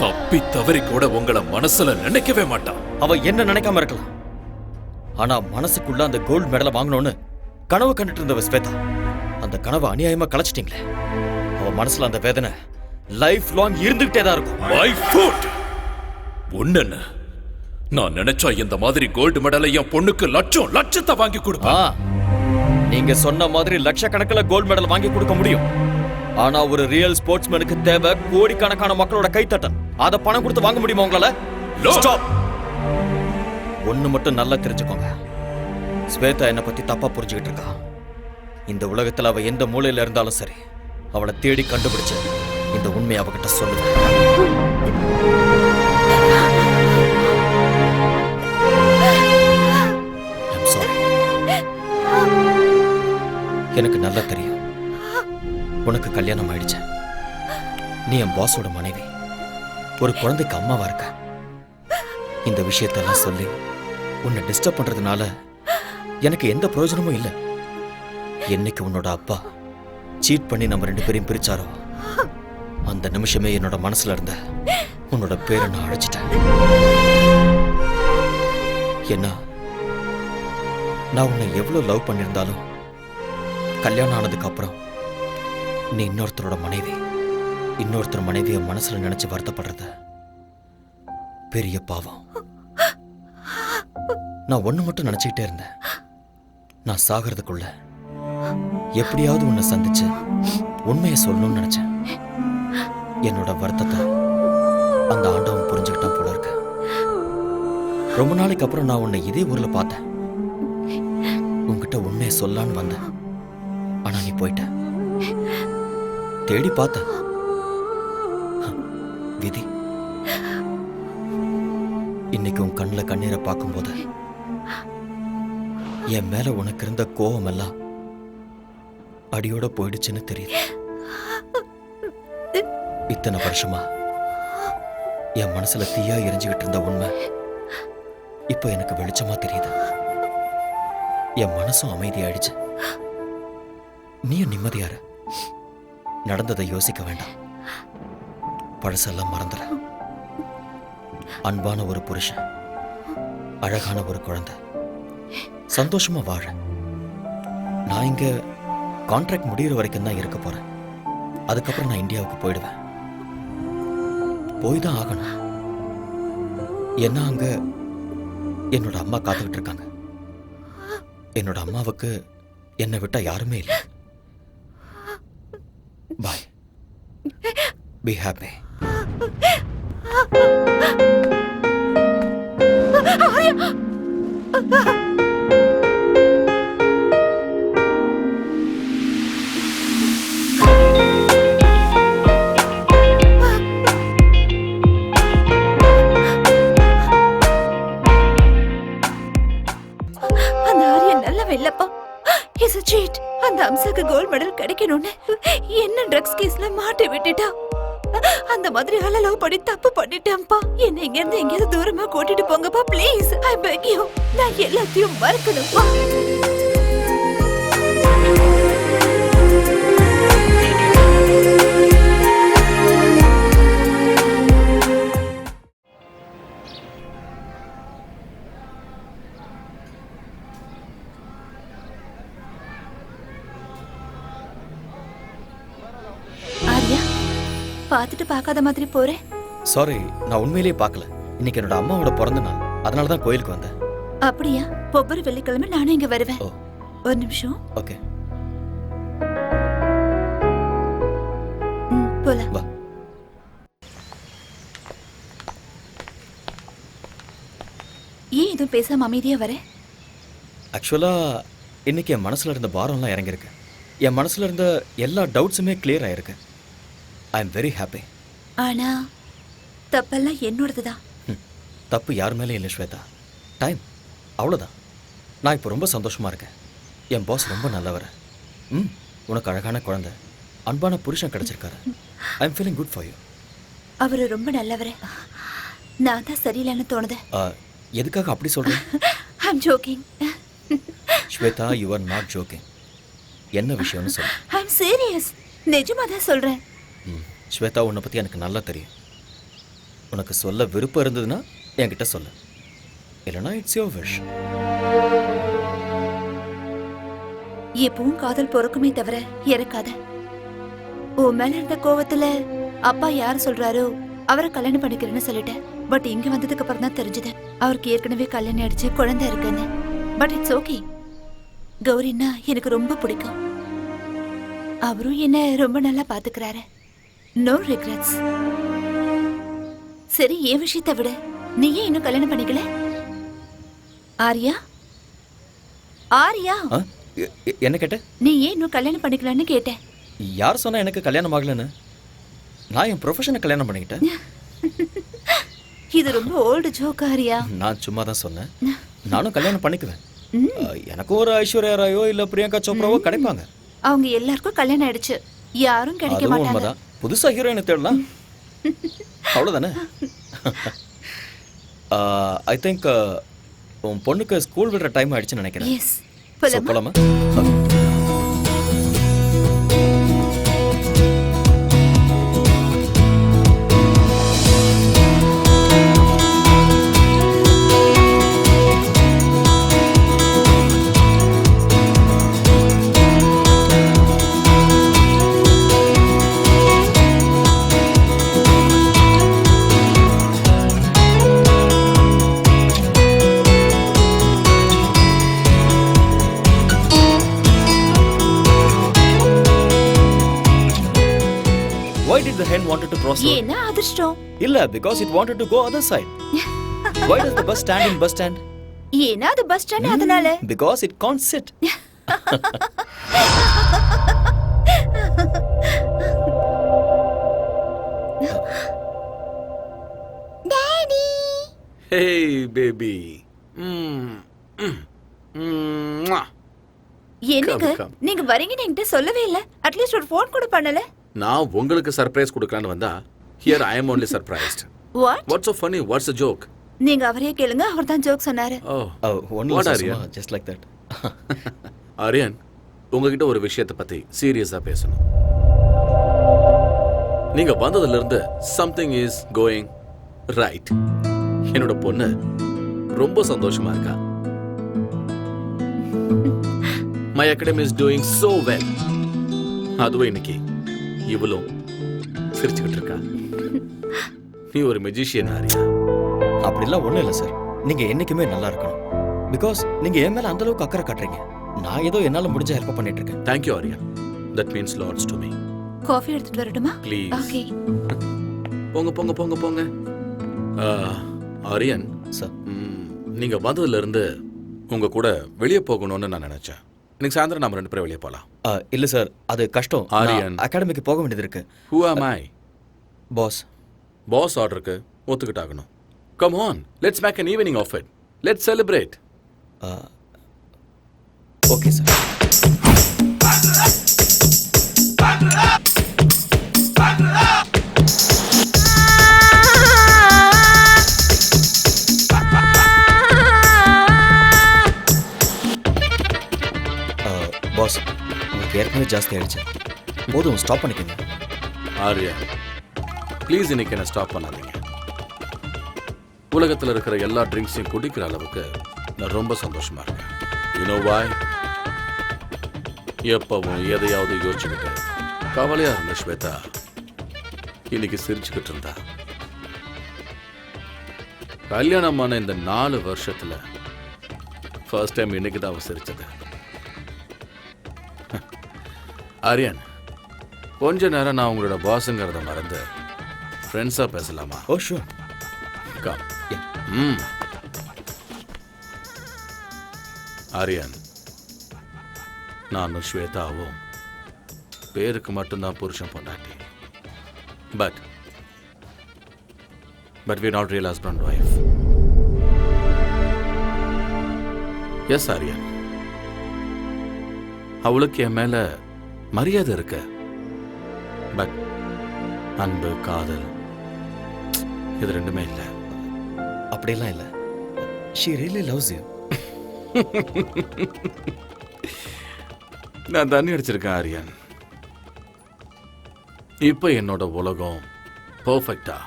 தப்பி தவறி கூட உங்களை மனசுல நினைக்கவே மாட்டான். அவ என்ன நினைக்காம இருக்கலாம், ஆனா மனசுக்குள்ள அந்த கோல்டு மெடலை வாங்கணும்னு கனவு கண்டுட்டு இருந்தவ ஸ்வேதா. அந்த கனவை அநியாயமா கலைச்சிட்டீங்களே. அவ மனசுல அந்த வேதனை லைஃப் லாங் இருந்துகிட்டே தான் இருக்கும். My foot. ஒண்ணு நான் நினைச்சா இந்த மாதிரி கோல்டு மெடலை என் பொண்ணுக்கு லட்சத்தை வாங்கி கொடுப்பேன். நீங்க சொன்ன மாதிரி லட்சக்கணக்கில் கோல்டு மெடல் வாங்கி கொடுக்க முடியும். ஆனா ஒரு ரியல் ஸ்போர்ட்ஸ்மேனுக்கு தேவை கோடிக்கணக்கான மக்களோட கைத்தட்டல். அத பணம் கொடுத்து வாங்க முடியுமா உங்களால? ஸ்டாப். ஒண்ணு மட்டும் நல்லா தெரிஞ்சுக்கோங்க, ஸ்வேதா என்னை பத்தி தப்பா புரிஞ்சுக்கிட்டு இருக்கா. இந்த உலகத்துல அவ எந்த மூலையில இருந்தாலும் சரி, அவளை தேடி கண்டுபிடிச்சு இந்த உண்மையை அவகிட்ட சொல்லுவேன். எனக்கு நல்லா தெரியும் உனக்கு கல்யாணம் ஆயிடுச்சு. நீ என் பாஸோட மனைவி, ஒரு குழந்தைக்கு அம்மாவா இருக்க. இந்த விஷயத்தெல்லாம் சொல்லி உன்னை டிஸ்டர்ப் பண்றதுனால எனக்கு எந்த பிரயோஜனமும் இல்லை. என்னைக்கு உன்னோட அப்பா சீட் பண்ணி நம்ம 2 பேரையும் பிரிச்சாரோ அந்த நிமிஷமே என்னோட மனசுல இருந்த உன்னோட பேரை நான் அழைச்சிட்டேன். என்ன, நான் உன்னை எவ்வளவு லவ் பண்ணியிருந்தாலும் கல்யாணம் ஆனதுக்கு அப்புறம் நீ இன்னொருத்தரோட மனைவி, இன்னொருத்தர் மனைவியை மனசுல நினைச்சு வருத்தப்படுறது பெரிய பாவம். நான் ஒண்ணு மட்டும் நினைச்சுக்கிட்டே இருந்தேன், நான் சாகிறதுக்குள்ள எப்படியாவது உன்னை சந்திச்சு உண்மையை சொல்லணும்னு நினைச்சேன். என்னோட வருத்தத்தை அந்த ஆண்டவன் புரிஞ்சுக்கிட்டான் போல இருக்க. ரொம்ப நாளைக்கு அப்புறம் நான் உன்னை இதே ஊர்ல பார்த்தேன். உன்கிட்ட உண்மையை சொல்லான்னு வந்தேன், ஆனா நீ போயிட்ட. தேடி பார்த்த விதி. இன்னைக்கு உன் கண்ணில் கண்ணீரை பார்க்கும்போது என் மேல உனக்கு இருந்த கோபம் எல்லாம் அடியோட போயிடுச்சுன்னு தெரியுது. இத்தனை வருஷமா என் மனசுல தீயா எரிஞ்சுக்கிட்டு இருந்த உண்மை இப்போ எனக்கு வெளிச்சமா தெரியுது. என் மனசும் அமைதியாயிடுச்சு. நீயும் நிம்மதியாரு. நடந்ததை யோசிக்க வேண்டாம், பழசெல்லாம் மறந்துட. அன்பான ஒரு புருஷன், அழகான ஒரு குழந்தை, சந்தோஷமா வாழ. நான் இங்க கான்ட்ராக்ட் முடிகிற வரைக்கும் தான் இருக்க போறேன். அதுக்கப்புறம் நான் இந்தியாவுக்கு போயிடுவேன். போய் தான் ஆகணும். ஏன்னா அங்க என்னோட அம்மா காத்துக்கிட்டு இருக்காங்க. என்னோட அம்மாவுக்கு என்னை விட்டா யாருமே இல்லை. Bye. Be happy. அந்த ஆரியன் நல்லவன் இல்லப்பா. He's a cheat. அந்த அம்சாக்கு கோல்ட் மெடல் கிடைக்கணும்னு என்ன ட்ரக்ஸ் கேஸ்ல மாட்டி விட்டுட்டா. அந்த மாதிரி ஆள லவ் பண்ணி தப்பு பண்ணிட்டேன்ப்பா. என்ன இங்க இருந்து எங்கேயாவது தூரமா கூட்டிட்டு போங்கப்பா ப்ளீஸ். I peg you. நான் எல்லாத்தையும் மறக்கணும்ப்பா. ஆரியா, பார்த்துட்டு பார்க்காத மாதிரி போறேன். சாரி, நான் உண்மையிலேயே பார்க்கல. இன்னைக்கு என்னோட அம்மாவோட பிறந்த நாள், அதனால தான் கோயிலுக்கு வந்தேன். அப்படியா? ஒவ்வொரு வெள்ளிக்கிழமை நானும் இங்க வருவேன். ஒரு நிமிஷம். ஓகே. போலாம். வா. ஏன் இதுவும் பேசாம அமைதியா வர? ஆக்சுவலா இன்னைக்கு என் மனசுல இருந்த பாரம்லாம் இறங்கியிருக்கு. என் மனசுல இருந்த எல்லா டவுட்ஸுமே கிளியர் ஆயிருக்கு. I am very happy. ஆனா தப்பெல்லாம் என்னோடதுதான். தப்பு யார் மேலே இல்லை ஸ்வேதா. டைம், அவ்வளோதான். நான் இப்போ ரொம்ப சந்தோஷமா இருக்கேன். என் பாஸ் ரொம்ப நல்லவர். உனக்கு அழகான குழந்தை, அன்பான புருஷன் கிடைச்சிருக்காரு. I am feeling good for you. அவரு ரொம்ப நல்லவர். நான் தான் சரியில்லைன்னு தோணுது. எதுக்காக அப்படி சொல்றேன்? I am joking. Shweta, you are not joking. என்ன விஷயம்னு சொல்லு. I am serious. நிஜமா தான் சொல்றேன். ஸ்வேதா, உன்னை பத்தி எனக்கு நல்லா தெரியும். உனக்கு சொல்ல விருப்பம் இருந்ததுன்னா என்கிட்ட சொல்லு, இல்லைனா இட்ஸ் யுவர் விஷ். எப்பவும் காதல் பொறுக்குமே தவிர இறக்காத. உன் மேல இருந்த கோவத்துல அப்பா யார் சொல்றாரோ அவரை கல்யாணம் பண்ணிக்கிறேன்னு சொல்லிட்டேன். பட் இங்க வந்ததுக்கு அப்புறம் தான் தெரிஞ்சது அவருக்கு ஏற்கனவே கல்யாணம் ஆயிடுச்சு, குழந்தை இருக்குன்னு. But it's okay. கௌரின்னா எனக்கு ரொம்ப பிடிக்கும். அவரும் என்ன ரொம்ப நல்லா பாத்துக்கிறாரு. No regrets. சரி, என் விஷயத்தை விட நீ ஏன் இன்னும் கல்யாணம் பண்ணிக்கல? ஆரியா, ஆரியா, என்ன கேட்ட? நீ ஏன் இன்னும் கல்யாணம் பண்ணிக்கலன்னு கேட்டேன். யார் சொன்னா எனக்கு கல்யாணம் ஆகலன்னு? நான் என் ப்ரொஃபஷனை கல்யாணம் பண்ணிக்கிட்டேன். இது ரொம்ப ஓல்டு ஜோக் ஆரியா. நான் சும்மா தான் சொன்னேன். நானும் கல்யாணம் பண்ணிக்குவேன். எனக்கும் ஒரு ஐஸ்வர்யா ராயோ இல்ல பிரியங்கா சோப்ராவோ கிடைப்பாங்க. அவங்க எல்லாருக்கும் கல்யாணம் ஆயிடுச்சு, யாரும் கிடைக்க மாட்டாங்க. புதுசா ஹீரோயினை தேடலாம், அவ்வளவுதானே? ஐ திங்க் உன் பொண்ணுக்கு ஸ்கூல் விடுற டைம் ஆயிடுச்சுன்னு நினைக்கிறேன். எஸ், போலாமா? Why did the hen wanted to cross road? ஏன்னா அதிர்ஷ்டம். இல்ல, because it wanted to go other side. Why does the bus stand in bus stand? ஏன்னா அது பஸ் ஸ்டாண்ட், அதனால. Because it can't sit. Daddy. Hey baby. என்னங்க நீங்க வரீங்கன்னு என்கிட்ட சொல்லவே இல்ல. அட்லீஸ்ட் ஒரு ஃபோன் கூட பண்ணல. நான் உங்களுக்கு சர்ப்ரைஸ் கொடுக்கலான்னு வந்தா, here I am only surprised. What? What's so funny? What's the joke? நீங்க அவரே கேளுங்க, அவர் தான் ஜோக் சொன்னாரு. What are you? Just like that. Aryan, உங்ககிட்ட ஒரு விஷயத்தை பத்தி சீரியஸா பேசணும். நீங்க வந்ததுல இருந்து something is going right. என்னோட பொண்ணு ரொம்ப சந்தோஷமா இருக்கா. My academy is doing so well. அதுவும் இன்னைக்கு இவளும் சிரிச்சுக்கிட்டு இருக்கா. நீ ஒரு மெஜிஷியன் ஆரியா. அப்படிலாம் ஒண்ணும் இல்லை சார். நீங்க என்னைக்குமே நல்லா இருக்கணும். பிகாஸ் நீங்க என் மேல அந்த அளவுக்கு அக்கறை காட்டுறீங்க. நான் ஏதோ என்னால முடிஞ்ச ஹெல்ப் பண்ணிட்டு இருக்கேன். Thank you Arya. That means lots to me. Coffee எடுத்துட்டு வரட்டுமா? Please. ஓகே. போங்க போங்க போங்க போங்க. ஆரியன் சார், நீங்க வந்ததுல இருந்து உங்க கூட வெளியே போகணும்னு நான் நினைச்சேன். இன்னைக்கு சாயந்தரம் நாம 2 பேரும் வெளியே போலாம். இல்ல சார், அது கஷ்டம். ஆரியன், அகாடமிக்கு போக வேண்டியது இருக்கு. Who am I? Boss. Boss ஆர்டருக்கு ஒத்துக்கிட்டாகணும். Come on, let's make an evening of it. Let's celebrate. Okay sir. Boss, உங்களுக்கு ஏற்கனவே ஜாஸ்தி ஆயிடுச்சு. போதும், ஸ்டாப் பண்ணிக்கோங்க. ஆர்யா, ப்ளீஸ் இன்னைக்கு என்ன ஸ்டாப் பண்ணாதீங்க. உலகத்தில் இருக்கிற எல்லா ட்ரிங்க்ஸையும் குடிக்கிற அளவுக்கு நான் ரொம்ப சந்தோஷமா இருக்கேன். யூ நோ வாய்? எப்பவும் எதையாவது யோசிச்சுக்கிட்டு கவலையா இருந்த ஸ்வேதா இன்னைக்கு சிரிச்சுக்கிட்டு இருந்தா. கல்யாணமான இந்த 4 வருஷத்துல ஃபர்ஸ்ட் டைம் இன்னைக்கு தான் அவ சிரிச்சது. ஆரியன், கொஞ்ச நேரம் நான் உங்களோட பாஸுங்கிறத மறந்து ஃப்ரெண்ட்ஸா பேசலாமா? ஓ ஷூர். கம். ஆரியன், நானும் ஸ்வேதாவும் பேருக்கு மட்டும்தான் புருஷன் பொண்டாட்டி. But we not real husband wife. Yes Aryan, அவளுக்கு என் மேல மரியாதை இருக்கு. பட் அன்பு, காதல் இது ரெண்டுமே இல்லை. அப்படியெல்லாம் இல்லை. she really loves you. நான் தண்ணி அடிச்சிருக்கேன் ஆரியன். இப்ப என்னோட உலகம் பர்ஃபெக்டா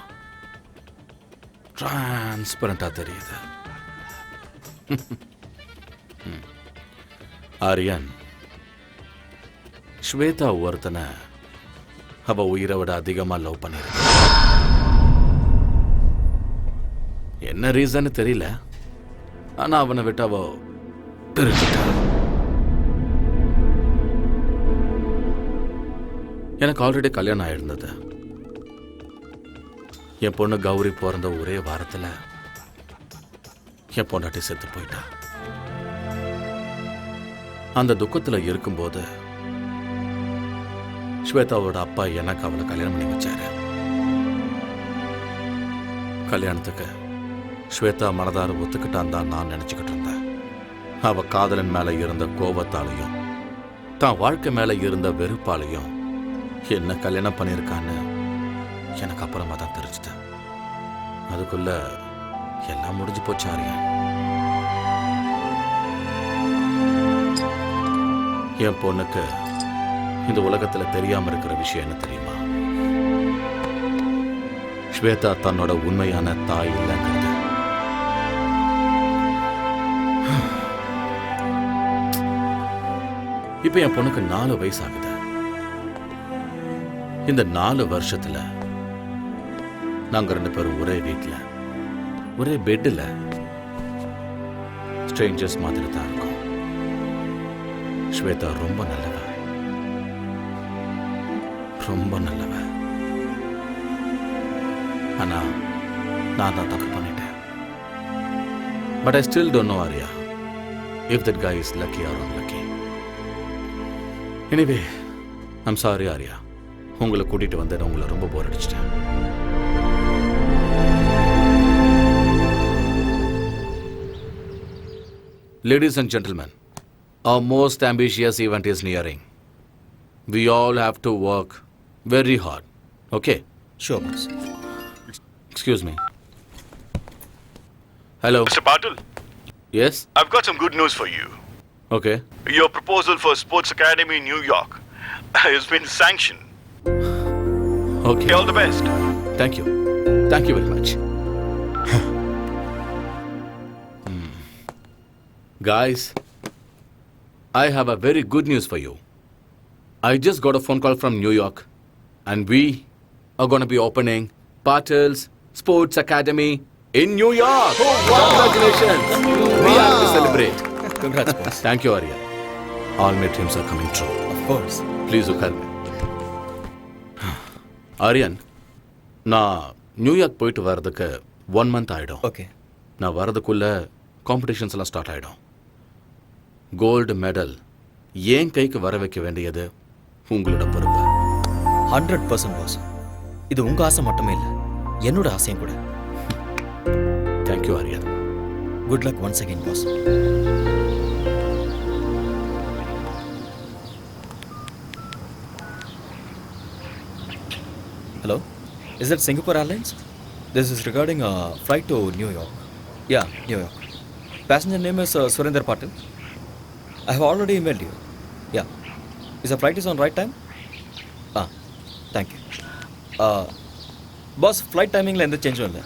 டிரான்ஸ்பரண்டா தெரியுது. ஆரியன், ஸ்வேதா ஒருத்தனை அவ உயிரை விட அதிகமா லவ் பண்ணிருக்க. என்ன ரீசன் தெரியல, ஆனா அவனை விட்டு அவ பிரிச்சுட்டா. எனக்கு ஆல்ரெடி கல்யாணம் ஆயிருந்தது. என் பொண்ணு கௌரி பிறந்த ஒரே வாரத்துல என் பொண்டாட்டி செத்து போயிட்டா. அந்த துக்கத்துல இருக்கும்போது ஸ்வேதாவோட அப்பா எனக்கு அவளை கல்யாணம் பண்ணி வச்சாரு. கல்யாணத்துக்கு ஸ்வேதா மனதார ஒத்துக்கிட்டான் தான் நான் நினைச்சுக்கிட்டு இருந்தேன். அவ காதலன் மேல இருந்த கோபத்தாலையும் தான் வாழ்க்கை மேல இருந்த வெறுப்பாலையும் என்ன கல்யாணம் பண்ணியிருக்கான்னு எனக்கு அப்புறமா தான் தெரிஞ்சுது. அதுக்குள்ள எல்லாம் முடிஞ்சு போச்சு ஆரியன். என் பொண்ணுக்கு இந்த உலகத்துல தெரியாம இருக்கிற விஷயம் என்ன தெரியுமா? ஸ்வேதா தன்னோட உண்மையான தாய் இல்லைங்கிறது. இப்ப என் பொண்ணுக்கு 4 வயசு ஆகுது. இந்த 4 வருஷத்துல நாங்க 2 பேரும் ஒரே வீட்டுல, ஒரே பெட்ல ஸ்ட்ரேஞ்சர்ஸ் மாதிரி தான் இருக்கோம். ஸ்வேதா ரொம்ப நல்லவ, ரொம்ப நல்லவ. ஆனா நான் தான் தப்பு பண்ணிட்டேன். But I still don't know Arya if that guy is lucky or unlucky. Anyway, I'm sorry Arya, உங்களை கூட்டிட்டு வந்து உங்களை ரொம்ப போர் அடிச்சிட்டேன். Ladies and gentlemen, our most ambitious event is nearing. We all have to work very hard. Okay? Sure, boss. Excuse me. Hello. Mr. Patil? Yes? I've got some good news for you. Okay. Your proposal for Sports Academy in New York has been sanctioned. Okay. All the best. Thank you. Thank you very much. Guys, I have a very good news for you. I just got a phone call from New York, and we are going to be opening Patil's Sports Academy in New York. Congratulations. We have to celebrate. Congrats, boss. Thank you, Arya. All my dreams are coming true. Of course. Please look at me. Aryan, நான் நியூயார்க் போயிட்டு வர்றதுக்கு 1 month ஆயிடும். ஓகே. நான் வர்றதுக்குள்ள காம்படிஷன்ஸ் எல்லாம் ஸ்டார்ட் ஆகிடும். கோல்டு மெடல் ஏன் கைக்கு வர வைக்க வேண்டியது உங்களோட பொறுப்பு. 100% பாஸ். இது உங்க ஆசை மட்டுமே இல்லை, என்னோட ஆசையும் கூட. Thank you Aryan. Good luck once again boss. Hello, is that Singapore Airlines? This is regarding a flight to New York. Yeah, New York. Passenger name is Surinder Patil. I have already emailed you. Yeah. Is the flight is on right time? Thank you. Boss, flight timing la endha change illa.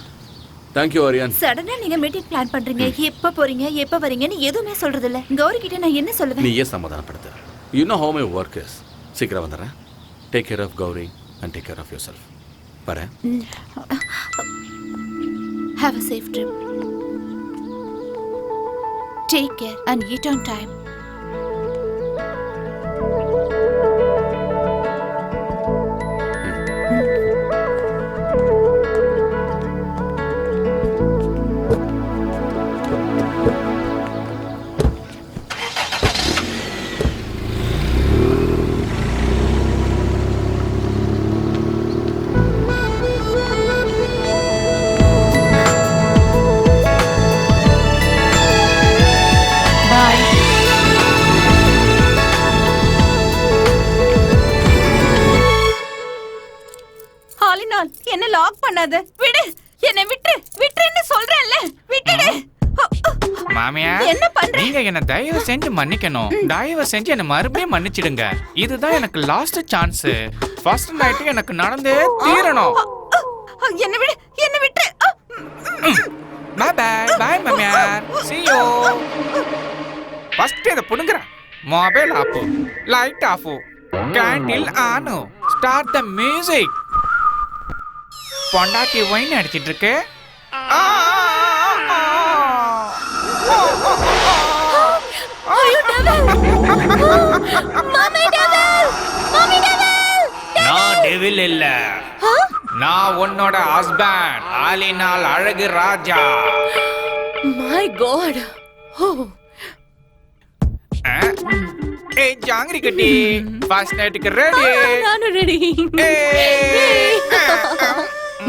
Thank you Aryan. சடனா நீங்க மீட்டிங் பிளான் பண்றீங்க, எப்ப போறீங்க எப்ப வரீங்கன்னு எதுவுமே சொல்றது இல்ல. கௌரி கிட்ட நான் என்ன சொல்லுவேன்? நீயே சமாதானப்படுத்து. You know how my work is. சீக்கிரம் வந்துறேன். Take care of Gauri and take care of yourself. Bye. Have a safe trip. Take care and eat on time. என்ன லாக் பண்ணாத, விடு, என்ன விட்டு விட்டுன்னு சொல்றேன்ல, விட்டுடு. மாமியா, என்ன பண்ற? நீங்க என்ன தயவு செஞ்சு மன்னிக்கணும். தயவு செஞ்சு என்ன மறுபடியும் மன்னிச்சிடுங்க. இதுதான் எனக்கு லாஸ்ட் சான்ஸ். ஃபர்ஸ்ட் நைட் எனக்கு நடந்தே தீரணும். என்ன விடு, என்ன விட்டு. பை பை பை மாமியா, see you. ஃபர்ஸ்ட் இத புடுங்கற. Mobile off, light off, candle on, start the music. பொண்டாட்டி வைன் அடிச்சிட்டு இருக்கு. நான் டெவில் இல்ல, நான் உன்னோட ஹஸ்பண்ட், ஆலினால் அழகு ராஜா. My God. ஏய் ஜாங்கிரி கட்டி, ஃபர்ஸ்ட் நைட்டுக்கு ரெடி? நானும் ready.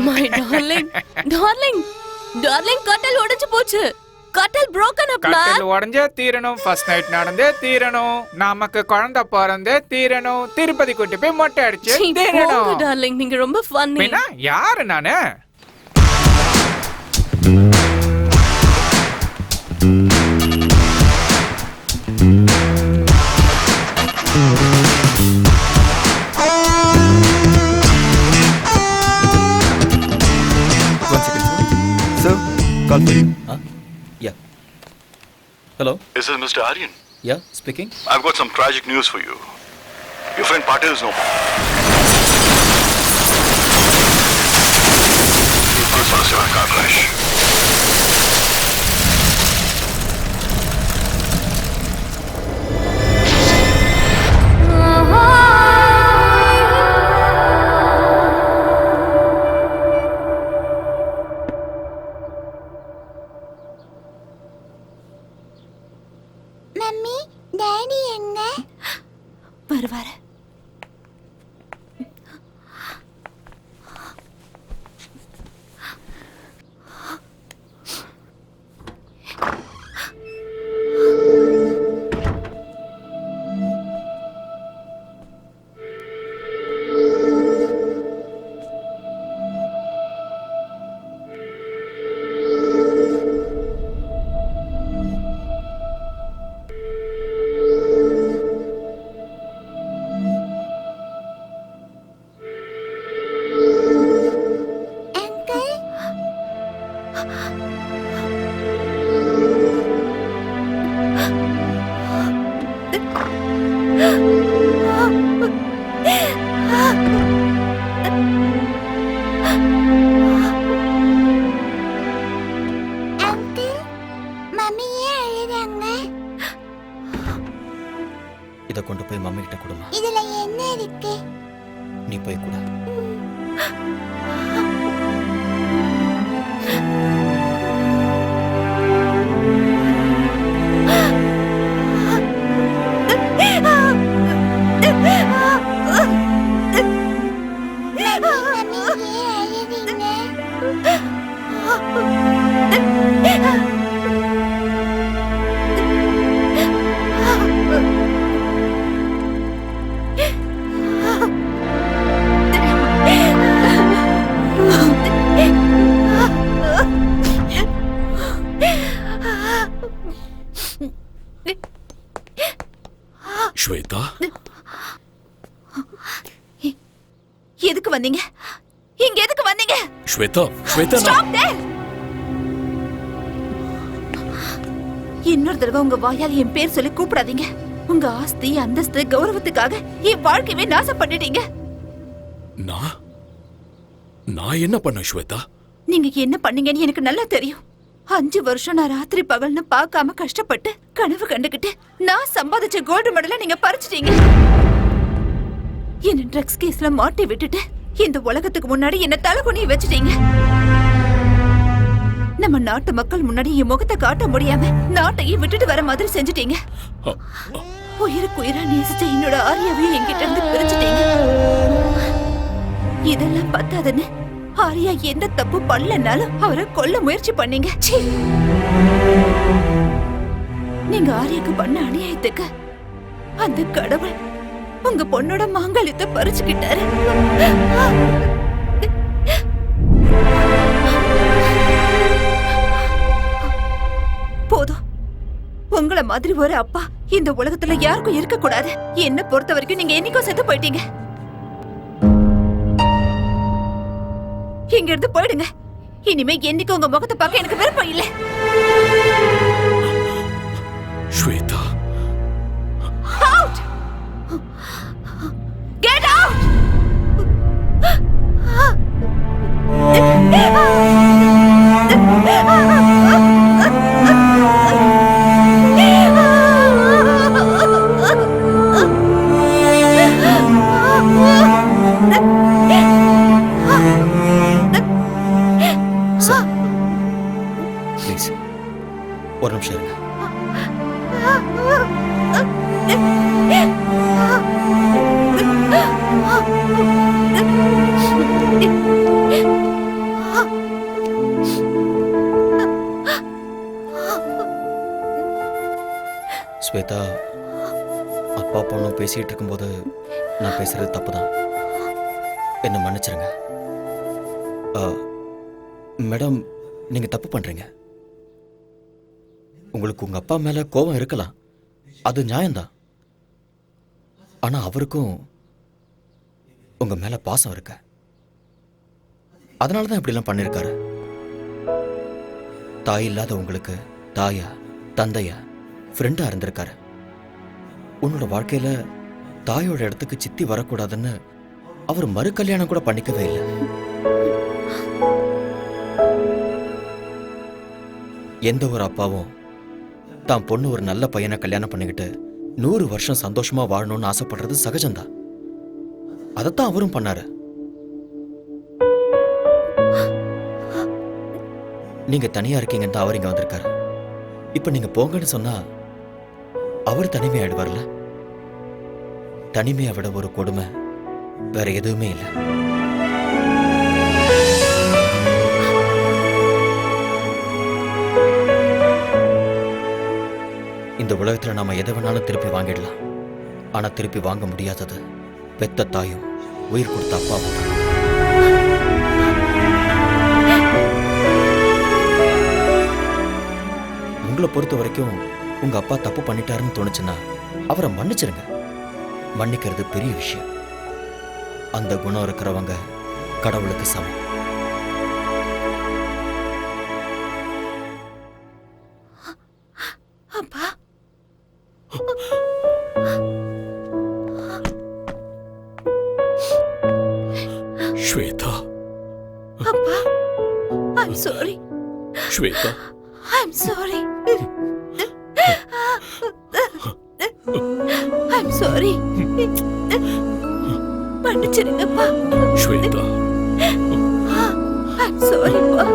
My darling, darling, darling, கட்டல் உடைஞ்சு போச்சு. கட்டல் broken up man. கட்டல் உடைஞ்சே தீரணும். ஃபர்ஸ்ட் நைட் நடந்தே தீரணும். நமக்கு குழந்தை பிறந்தே தீரணும். திருப்பதி கூட்டி போய் மொட்டை அடிச்சு தீரணும். டார்லிங், நீங்க ரொம்ப ஃபன்னி. மீனா, யாரு நானு? Sir, call for you. Yeah. Hello? This is Mr. Aryan. Yeah, speaking. I've got some tragic news for you. Your friend Patil is no more. This was your car crash. Mummy, daddy எங்க? வருவாரு. இதை கொண்டு போய் மம்மி கிட்ட கொடுமா. இதுல என்ன இருக்கு? நீ போய் கூட. எதுக்கு வந்தீங்க? இங்க எதுக்கு வந்தீங்க? Shweta, Shweta, Stop there! இன்னொரு தடவை உங்க வாயால் என் பேர் சொல்லி கூப்பிடாதீங்க. உங்க ஆஸ்தி, அந்தஸ்து, கௌரவத்துக்காக என் வாழ்க்கையவே நாசம் பண்ணிட்டீங்க. நான் என்ன பண்ண ஸ்வேதா? நீங்க என்ன பண்ணீங்கன்னு எனக்கு நல்லா தெரியும். 5 வருஷம் நான் ராத்திரி பகல்னு பார்க்காம கஷ்டப்பட்டு கனவு கண்டுகிட்டு நான் சம்பாதிச்ச கோல்டு மெடலை நீங்க பறிச்சிட்டீங்க. என்ன ட்ரக்ஸ் கேஸ்ல மாட்டி விட்டுட்டு இந்த உலகத்துக்கு முன்னாடி என்ன தலைகுனிய வச்சுட்டீங்க. நம்ம நாட்டு மக்கள் முன்னாடி என் முகத்தை காட்ட முடியாம நாட்டையே விட்டுட்டு வர மாதிரி செஞ்சுட்டீங்க. உயிருக்கு உயிரா நேசிச்ச என்னோட ஆரியாவையும் என்கிட்ட இருந்து பிரிச்சுட்டீங்க. இதெல்லாம் பத்தாதுன்னு ஆரியா எந்த தப்பு பண்ணலனாலும் அவரை கொல்ல முயற்சி பண்ணீங்க. நீங்க ஆரியாக்கு பண்ண அநியாயத்துக்கு அந்த கடவுள் உங்க பொண்ணோட மாங்கல்யத்தை பறிச்சுக்கிட்டாரு. போதும். உங்களை மாதிரி ஒரு அப்பா இந்த உலகத்துல யாருக்கும் இருக்க கூடாது. என்ன பொறுத்த வரைக்கும் நீங்க என்னைக்கும் செத்து போயிட்டீங்க. இங்க இருந்து போயிடுங்க. இனிமே என்னைக்கு உங்க முகத்தை பார்க்க எனக்கு விருப்பம் இல்ல. Shweta, Out! Get out! Please ஒரு நிமிஷம் இருங்க. ஸ்வேதா, அப்பா பொண்ணும் பேசிட்டு இருக்கும்போது நான் பேசுறது தப்புதான். என்ன மன்னிச்சிருங்க. மேடம், நீங்க தப்பு பண்றீங்க. உங்களுக்கு உங்க அப்பா மேல கோபம் இருக்கலாம், அது நியாயம்தான். ஆனா அவருக்கும் உங்க மேல பாசம் இருக்கு. அதனாலதான் இப்படிலாம் பண்ணிருக்காரு. தாய் இல்லாத உங்களுக்கு தாயா, தந்தையா, ஃப்ரெண்டா இருந்திருக்காரு. உன்னோட வாழ்க்கையில தாயோட இடத்துக்கு சித்தி வரக்கூடாதுன்னு அவர் மறு கல்யாணம் கூட பண்ணிக்கவே இல்லை. எந்த ஒரு அப்பாவும் தான் பொண்ணு ஒரு நல்ல பையனை கல்யாணம் பண்ணிக்கிட்டு 100 வருஷம் சந்தோஷமா வாழணும்னு ஆசைப்படுறது சகஜம்தான். அதைத்தான் அவரும் பண்ணாரு. நீங்க தனியா இருக்கீங்கன்னு தான் அவர் இங்க வந்திருக்காரு. இப்ப நீங்க போங்கன்னு சொன்னா அவர் தனிமையாயிடுவார்ல. தனிமையை விட ஒரு கொடுமை வேற எதுவுமே இல்லை. இந்த உலகத்துல நாம எதை வேணாலும் திருப்பி வாங்கிடலாம். ஆனா திருப்பி வாங்க முடியாதது பெத்த தாயும் உயிர் கொடுத்த அப்பாவும் தான். உங்களை பொறுத்த வரைக்கும் உங்க அப்பா தப்பு பண்ணிட்டாருன்னு தோணுச்சுன்னா அவரை மன்னிச்சிருங்க. மன்னிக்கிறது பெரிய விஷயம். அந்த குணம் இருக்கிறவங்க கடவுளுக்கு சமம். அப்பா, ஸ்வேதா, அப்பா, I'm sorry. Shweta, I'm sorry. I'm sorry. மன்னிச்சிடுங்கப்பா. Shweta, I'm sorry, பா.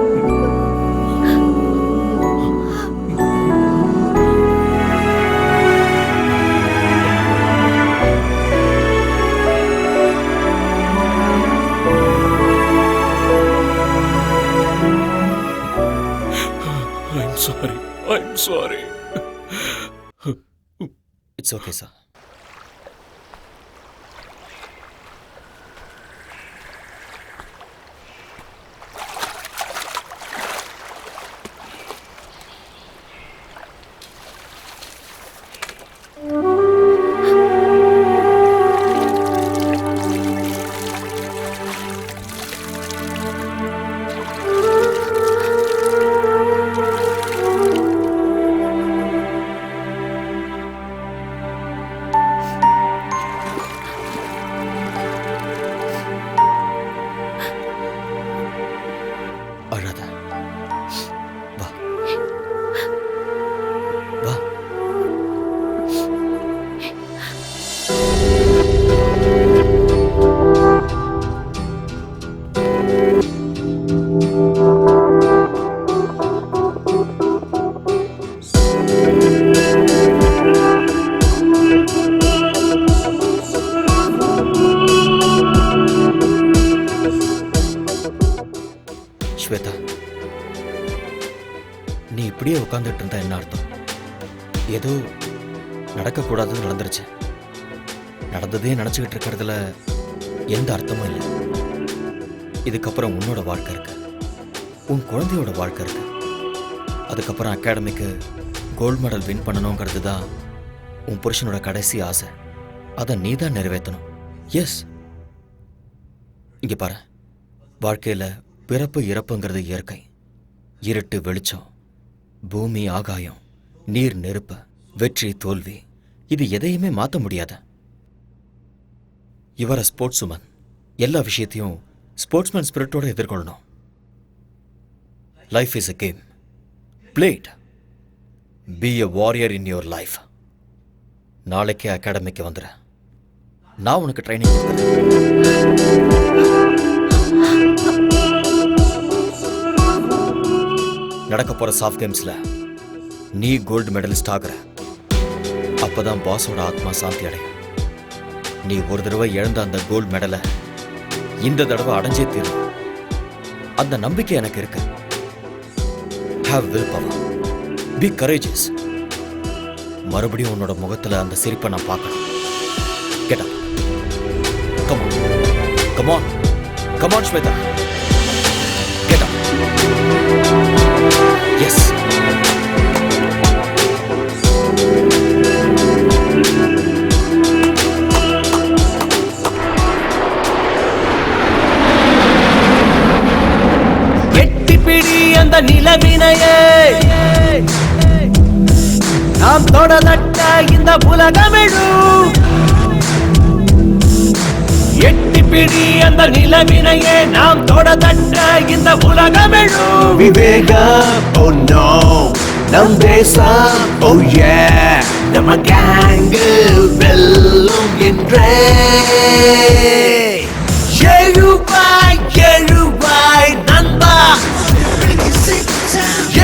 I'm sorry. I'm sorry. It's okay, sir. அப்படியே உட்காந்துட்டு இருந்தா என்ன அர்த்தம்? ஏதோ நடக்கக்கூடாதுன்னு நடந்துருச்சு. நடந்ததே நினச்சிக்கிட்டு இருக்கிறதுல எந்த அர்த்தமும் இல்லை. இதுக்கப்புறம் உன்னோட வாழ்க்கை இருக்கு, உன் குழந்தையோட வாழ்க்கை இருக்கு. அதுக்கப்புறம் அகாடமிக்கு கோல்டு மெடல் வின் பண்ணணுங்கிறது தான் உன் புருஷனோட கடைசி ஆசை. அதை நீ தான் நிறைவேற்றணும். எஸ், இங்க பாரு, வாழ்க்கையில பிறப்பு இறப்புங்கிறது இயற்கை. இருட்டு வெளிச்சம், பூமி ஆகாயம், நீர் நெருப்பு, வெற்றி தோல்வி, இது எதையுமே மாற்ற முடியாத. இவர ஸ்போர்ட்ஸ் உமன், எல்லா விஷயத்தையும் ஸ்போர்ட்ஸ்மேன் ஸ்பிரிட்டோட எதிர்கொள்ளணும். Life is a game, play it. Be a warrior in your life. நாளைக்கே அகாடமிக்கு வந்துடு, நான் உனக்கு ட்ரைனிங் நடக்க போற சாஃப்ட் கேம்ஸ்ல நீ கோல்டு மெடலிஸ்ட் ஆகுற. அப்பதான் பாஸோட ஆத்மா சாந்தி அடையும். நீ ஒரு தடவை இழந்த அந்த கோல்டு மெடலை இந்த தடவை அடைஞ்சே தீரும். அந்த நம்பிக்கை எனக்கு இருக்கு. Have willpower. Be courageous. மறுபடியும் உன்னோட முகத்துல அந்த சிரிப்பை நான் பார்க்கணும். Get up. Come on. Come on. Come on, Shweta. Get up. Yes. எட்டிப்பிடி அந்த நிலவினையே நாம் தொடதட்ட இந்த உலகமிழும். எட்டிப்பிடி அந்த நிலவினையே நாம் தொடதட்ட இந்த உலகமிழும். விவேகம், oh no, நம் தேசம், oh yeah, நம்ம கேங்கு வெல்லும் என்றே. எழுவாய் எழுவாய் நண்பா,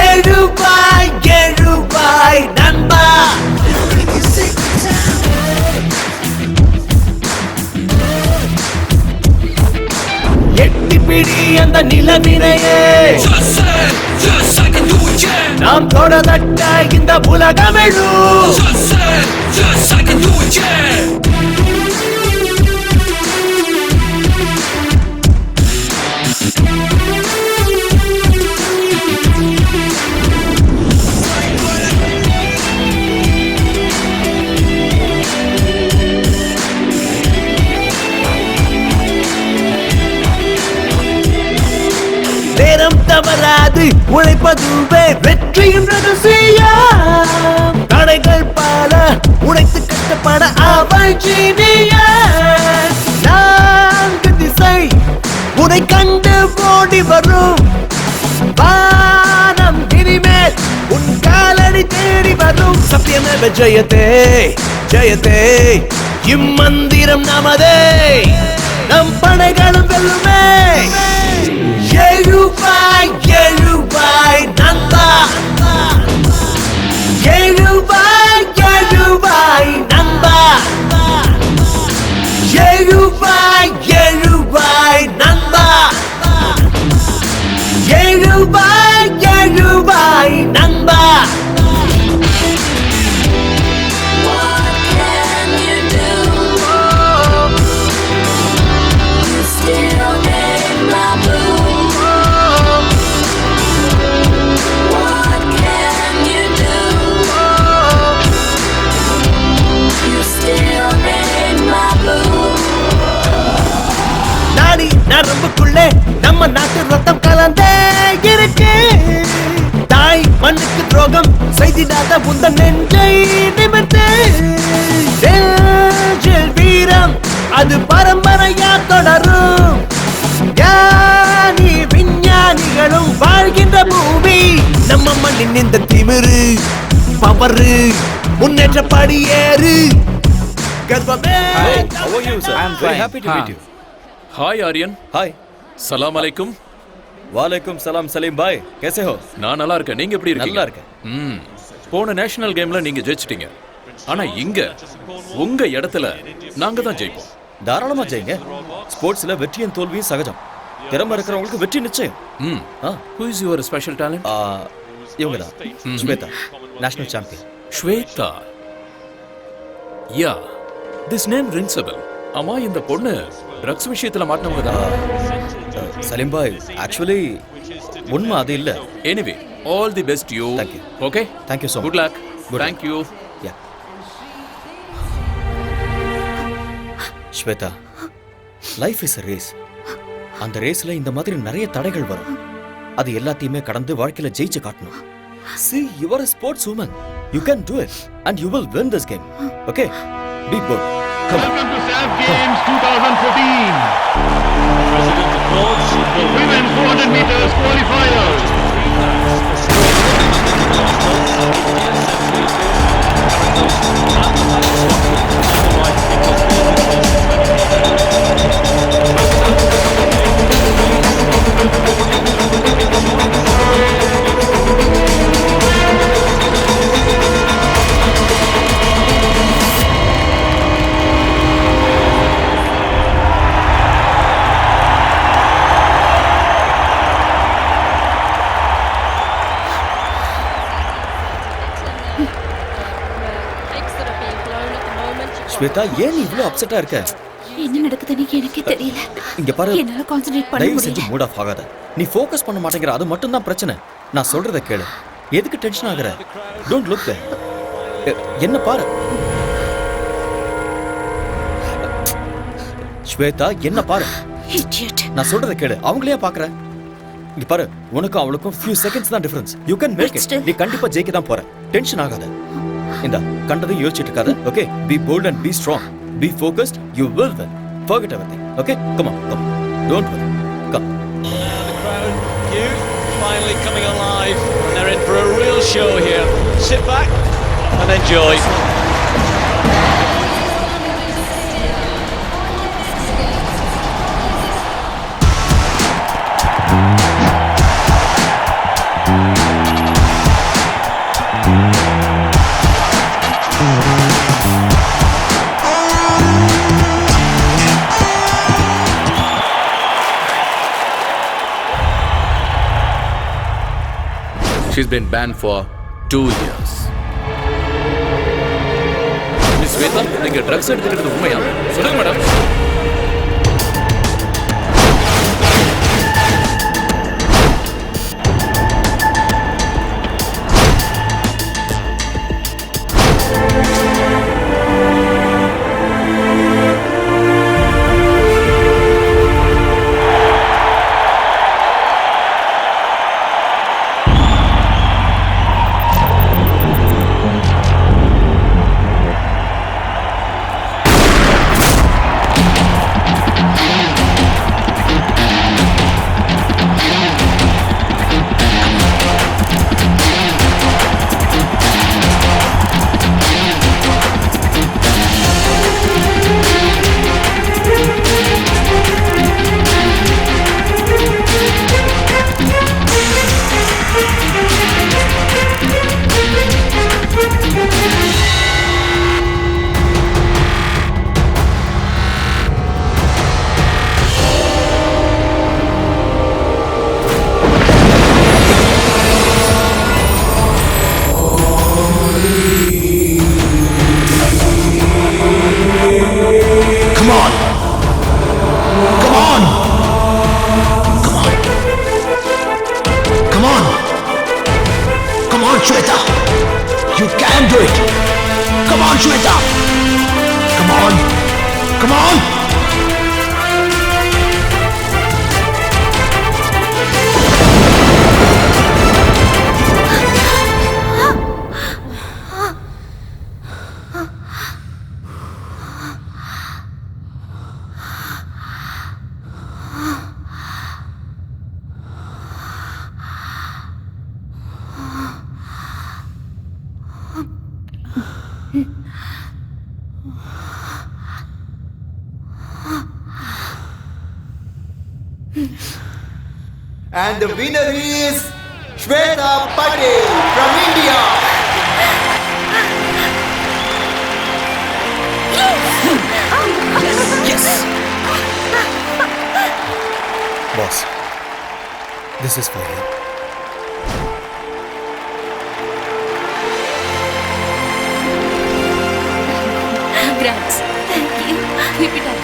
எழுவாய் எழுவாய் நண்பா. எட்டிப்பிடி அந்த நிலவினையே நாம் தொடதட்ட இந்த உலகமெழும். நேரம் தவறாது உழைப்பதுவே வெற்றியின் ரகசியம். தடைகள் பல உடைத்து கட்டப்பட அவள் ஜீனியஸ். நான்கு திசை உனை கண்டு ஓடி வரும். வானம் இனிமேல் உன் காலடி தேடி வரும். சத்தியமேவ ஜெயதே ஜெயதே, இம்மந்திரம் நமதே, நம் படைகளும் வெல்லுமே. எழுவாய் எழுவாய் நண்பா, எழுவாய் எழுவாய் நண்பா, எழுவாய் எழுவாய் நண்பா, எழுவாய் எழுவாய் நண்பா. நரம்புக்குள்ளே நம்ம நாட்டு ரத்தம் கலந்தே இருக்கு. தாய் மண்ணுக்கு துரோகம் செய்திடாத உந்தன் நெஞ்சை நிமிர்த்து. வீரம் அது பரம்பரையா தொடரும். ஞானி விஞ்ஞானிகளும் வாழ்கின்ற பூமி நம்ம மண்ணின் இந்த திமிரு பவரு முன்னேற்ற படியேறு. கர்வமே. How are you, sir? I am very happy to meet you. हाय आर्यन. हाय. सलाम अलैकुम. वालेकुम सलाम सलीम भाई, कैसे हो? நான் நல்லா இருக்கேன். நீங்க எப்படி இருக்கீங்க? நல்லா இருக்கேன். போன நேஷனல் கேம்ல நீங்க ஜெயிச்சிட்டீங்க. ஆனா இங்க உங்க இடத்துல நாங்க தான் ஜெயிப்போம். தாராளமா ஜெயிங்க. ஸ்போர்ட்ஸ்ல வெற்றியும் தோல்வியும் சகஜம். திறமை இருக்கிறவங்களுக்கு வெற்றி நிச்சயம். Who is your special talent? இவங்க தான் Shweta, national champion. Shweta, yeah, this name rings a bell. அம்மா, இந்த பொண்ணு ட்ரக்ஸ் விஷயத்துல மாட்டினவங்க தான். சலீம் பாய், ஆக்சுவலி உண்மை அது இல்ல. Anyway, all the best you. Thank you. Okay, thank you so much. Good luck. Thank you. Yeah Shweta, life is a race. அந்த ரேஸ்ல இந்த மாதிரி நிறைய தடைகள் வரும். அது எல்லாத்தையுமே கடந்து வாழ்க்கையில ஜெயிச்சு காட்டணும். See, you are a sports woman. You can do it and you will win this game. Okay? Be good. Welcome to SAF Games 2014. President applauds the women 400 meters qualifiers. Shweta, ஏன் நீ இவ்வளவு அப்செட்டா இருக்க? என்ன நடக்குதுன்னு எனக்கே தெரியல. இங்க பாரு, என்னால கான்சென்ட்ரேட் பண்ண தயவு முடியல. செஞ்சு மூட் ஆஃப் ஆகாத. நீ ஃபோக்கஸ் பண்ண மாட்டேங்கிற, அது மட்டும் தான் பிரச்சனை. நான் சொல்றத கேளு. எதுக்கு டென்ஷன் ஆகுற? Don't look there. என்ன பாரு ஸ்வேதா, என்ன பாரு. நான் சொல்றத கேளு. அவங்களே பாக்குற. இங்க பாரு, உனக்கு அவளுக்கும் few seconds தான் difference. You can make it. நீ கண்டிப்பா ஜெயிக்க தான் போற. டென்ஷன் ஆகாத. இந்த கண்டதை யோசிச்சிட்டு இருக்காத. Okay? Be bold and be strong. Be focused. You will win. Forget everything. Okay? Come on. Come on. Don't worry. Come. The crowd, youth, finally coming alive. And they're in for a real show here. Sit back and enjoy. She's been banned for 2 years. Miss Shweta, நீங்க ட்ரக்ஸ் எடுத்துக்கிறது உண்மையா? சொல்லுங்க madam. Shweta! You can do it! Come on, Shweta! Come on! Come on! And the winner is Shweta Patel from India. Yes. Boss, this is for you. Keep it up.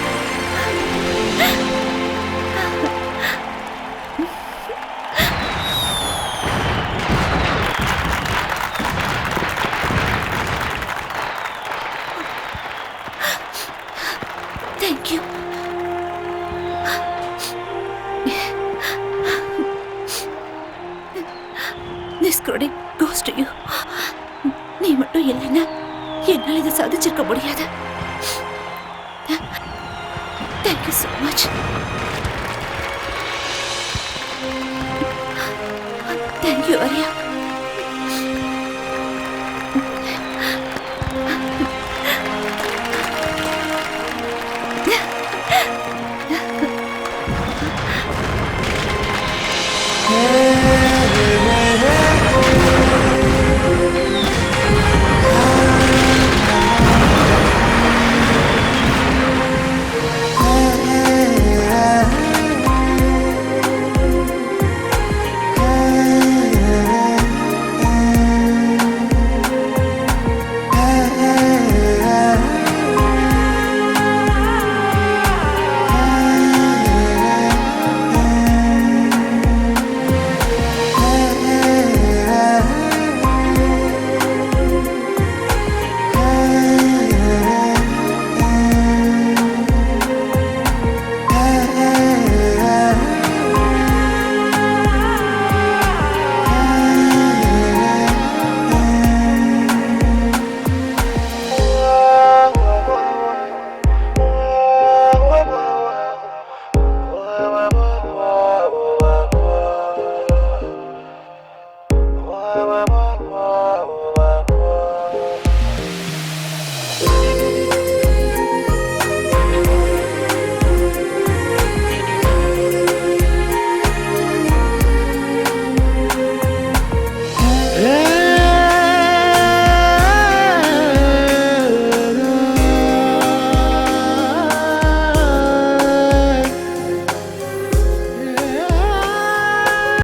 Thank you. This credit goes to you. நீ மட்டும் இல்லைன்னா என்னால் இதை சாதிச்சிருக்க முடியாது. Thank you so much. Thank you, Arya.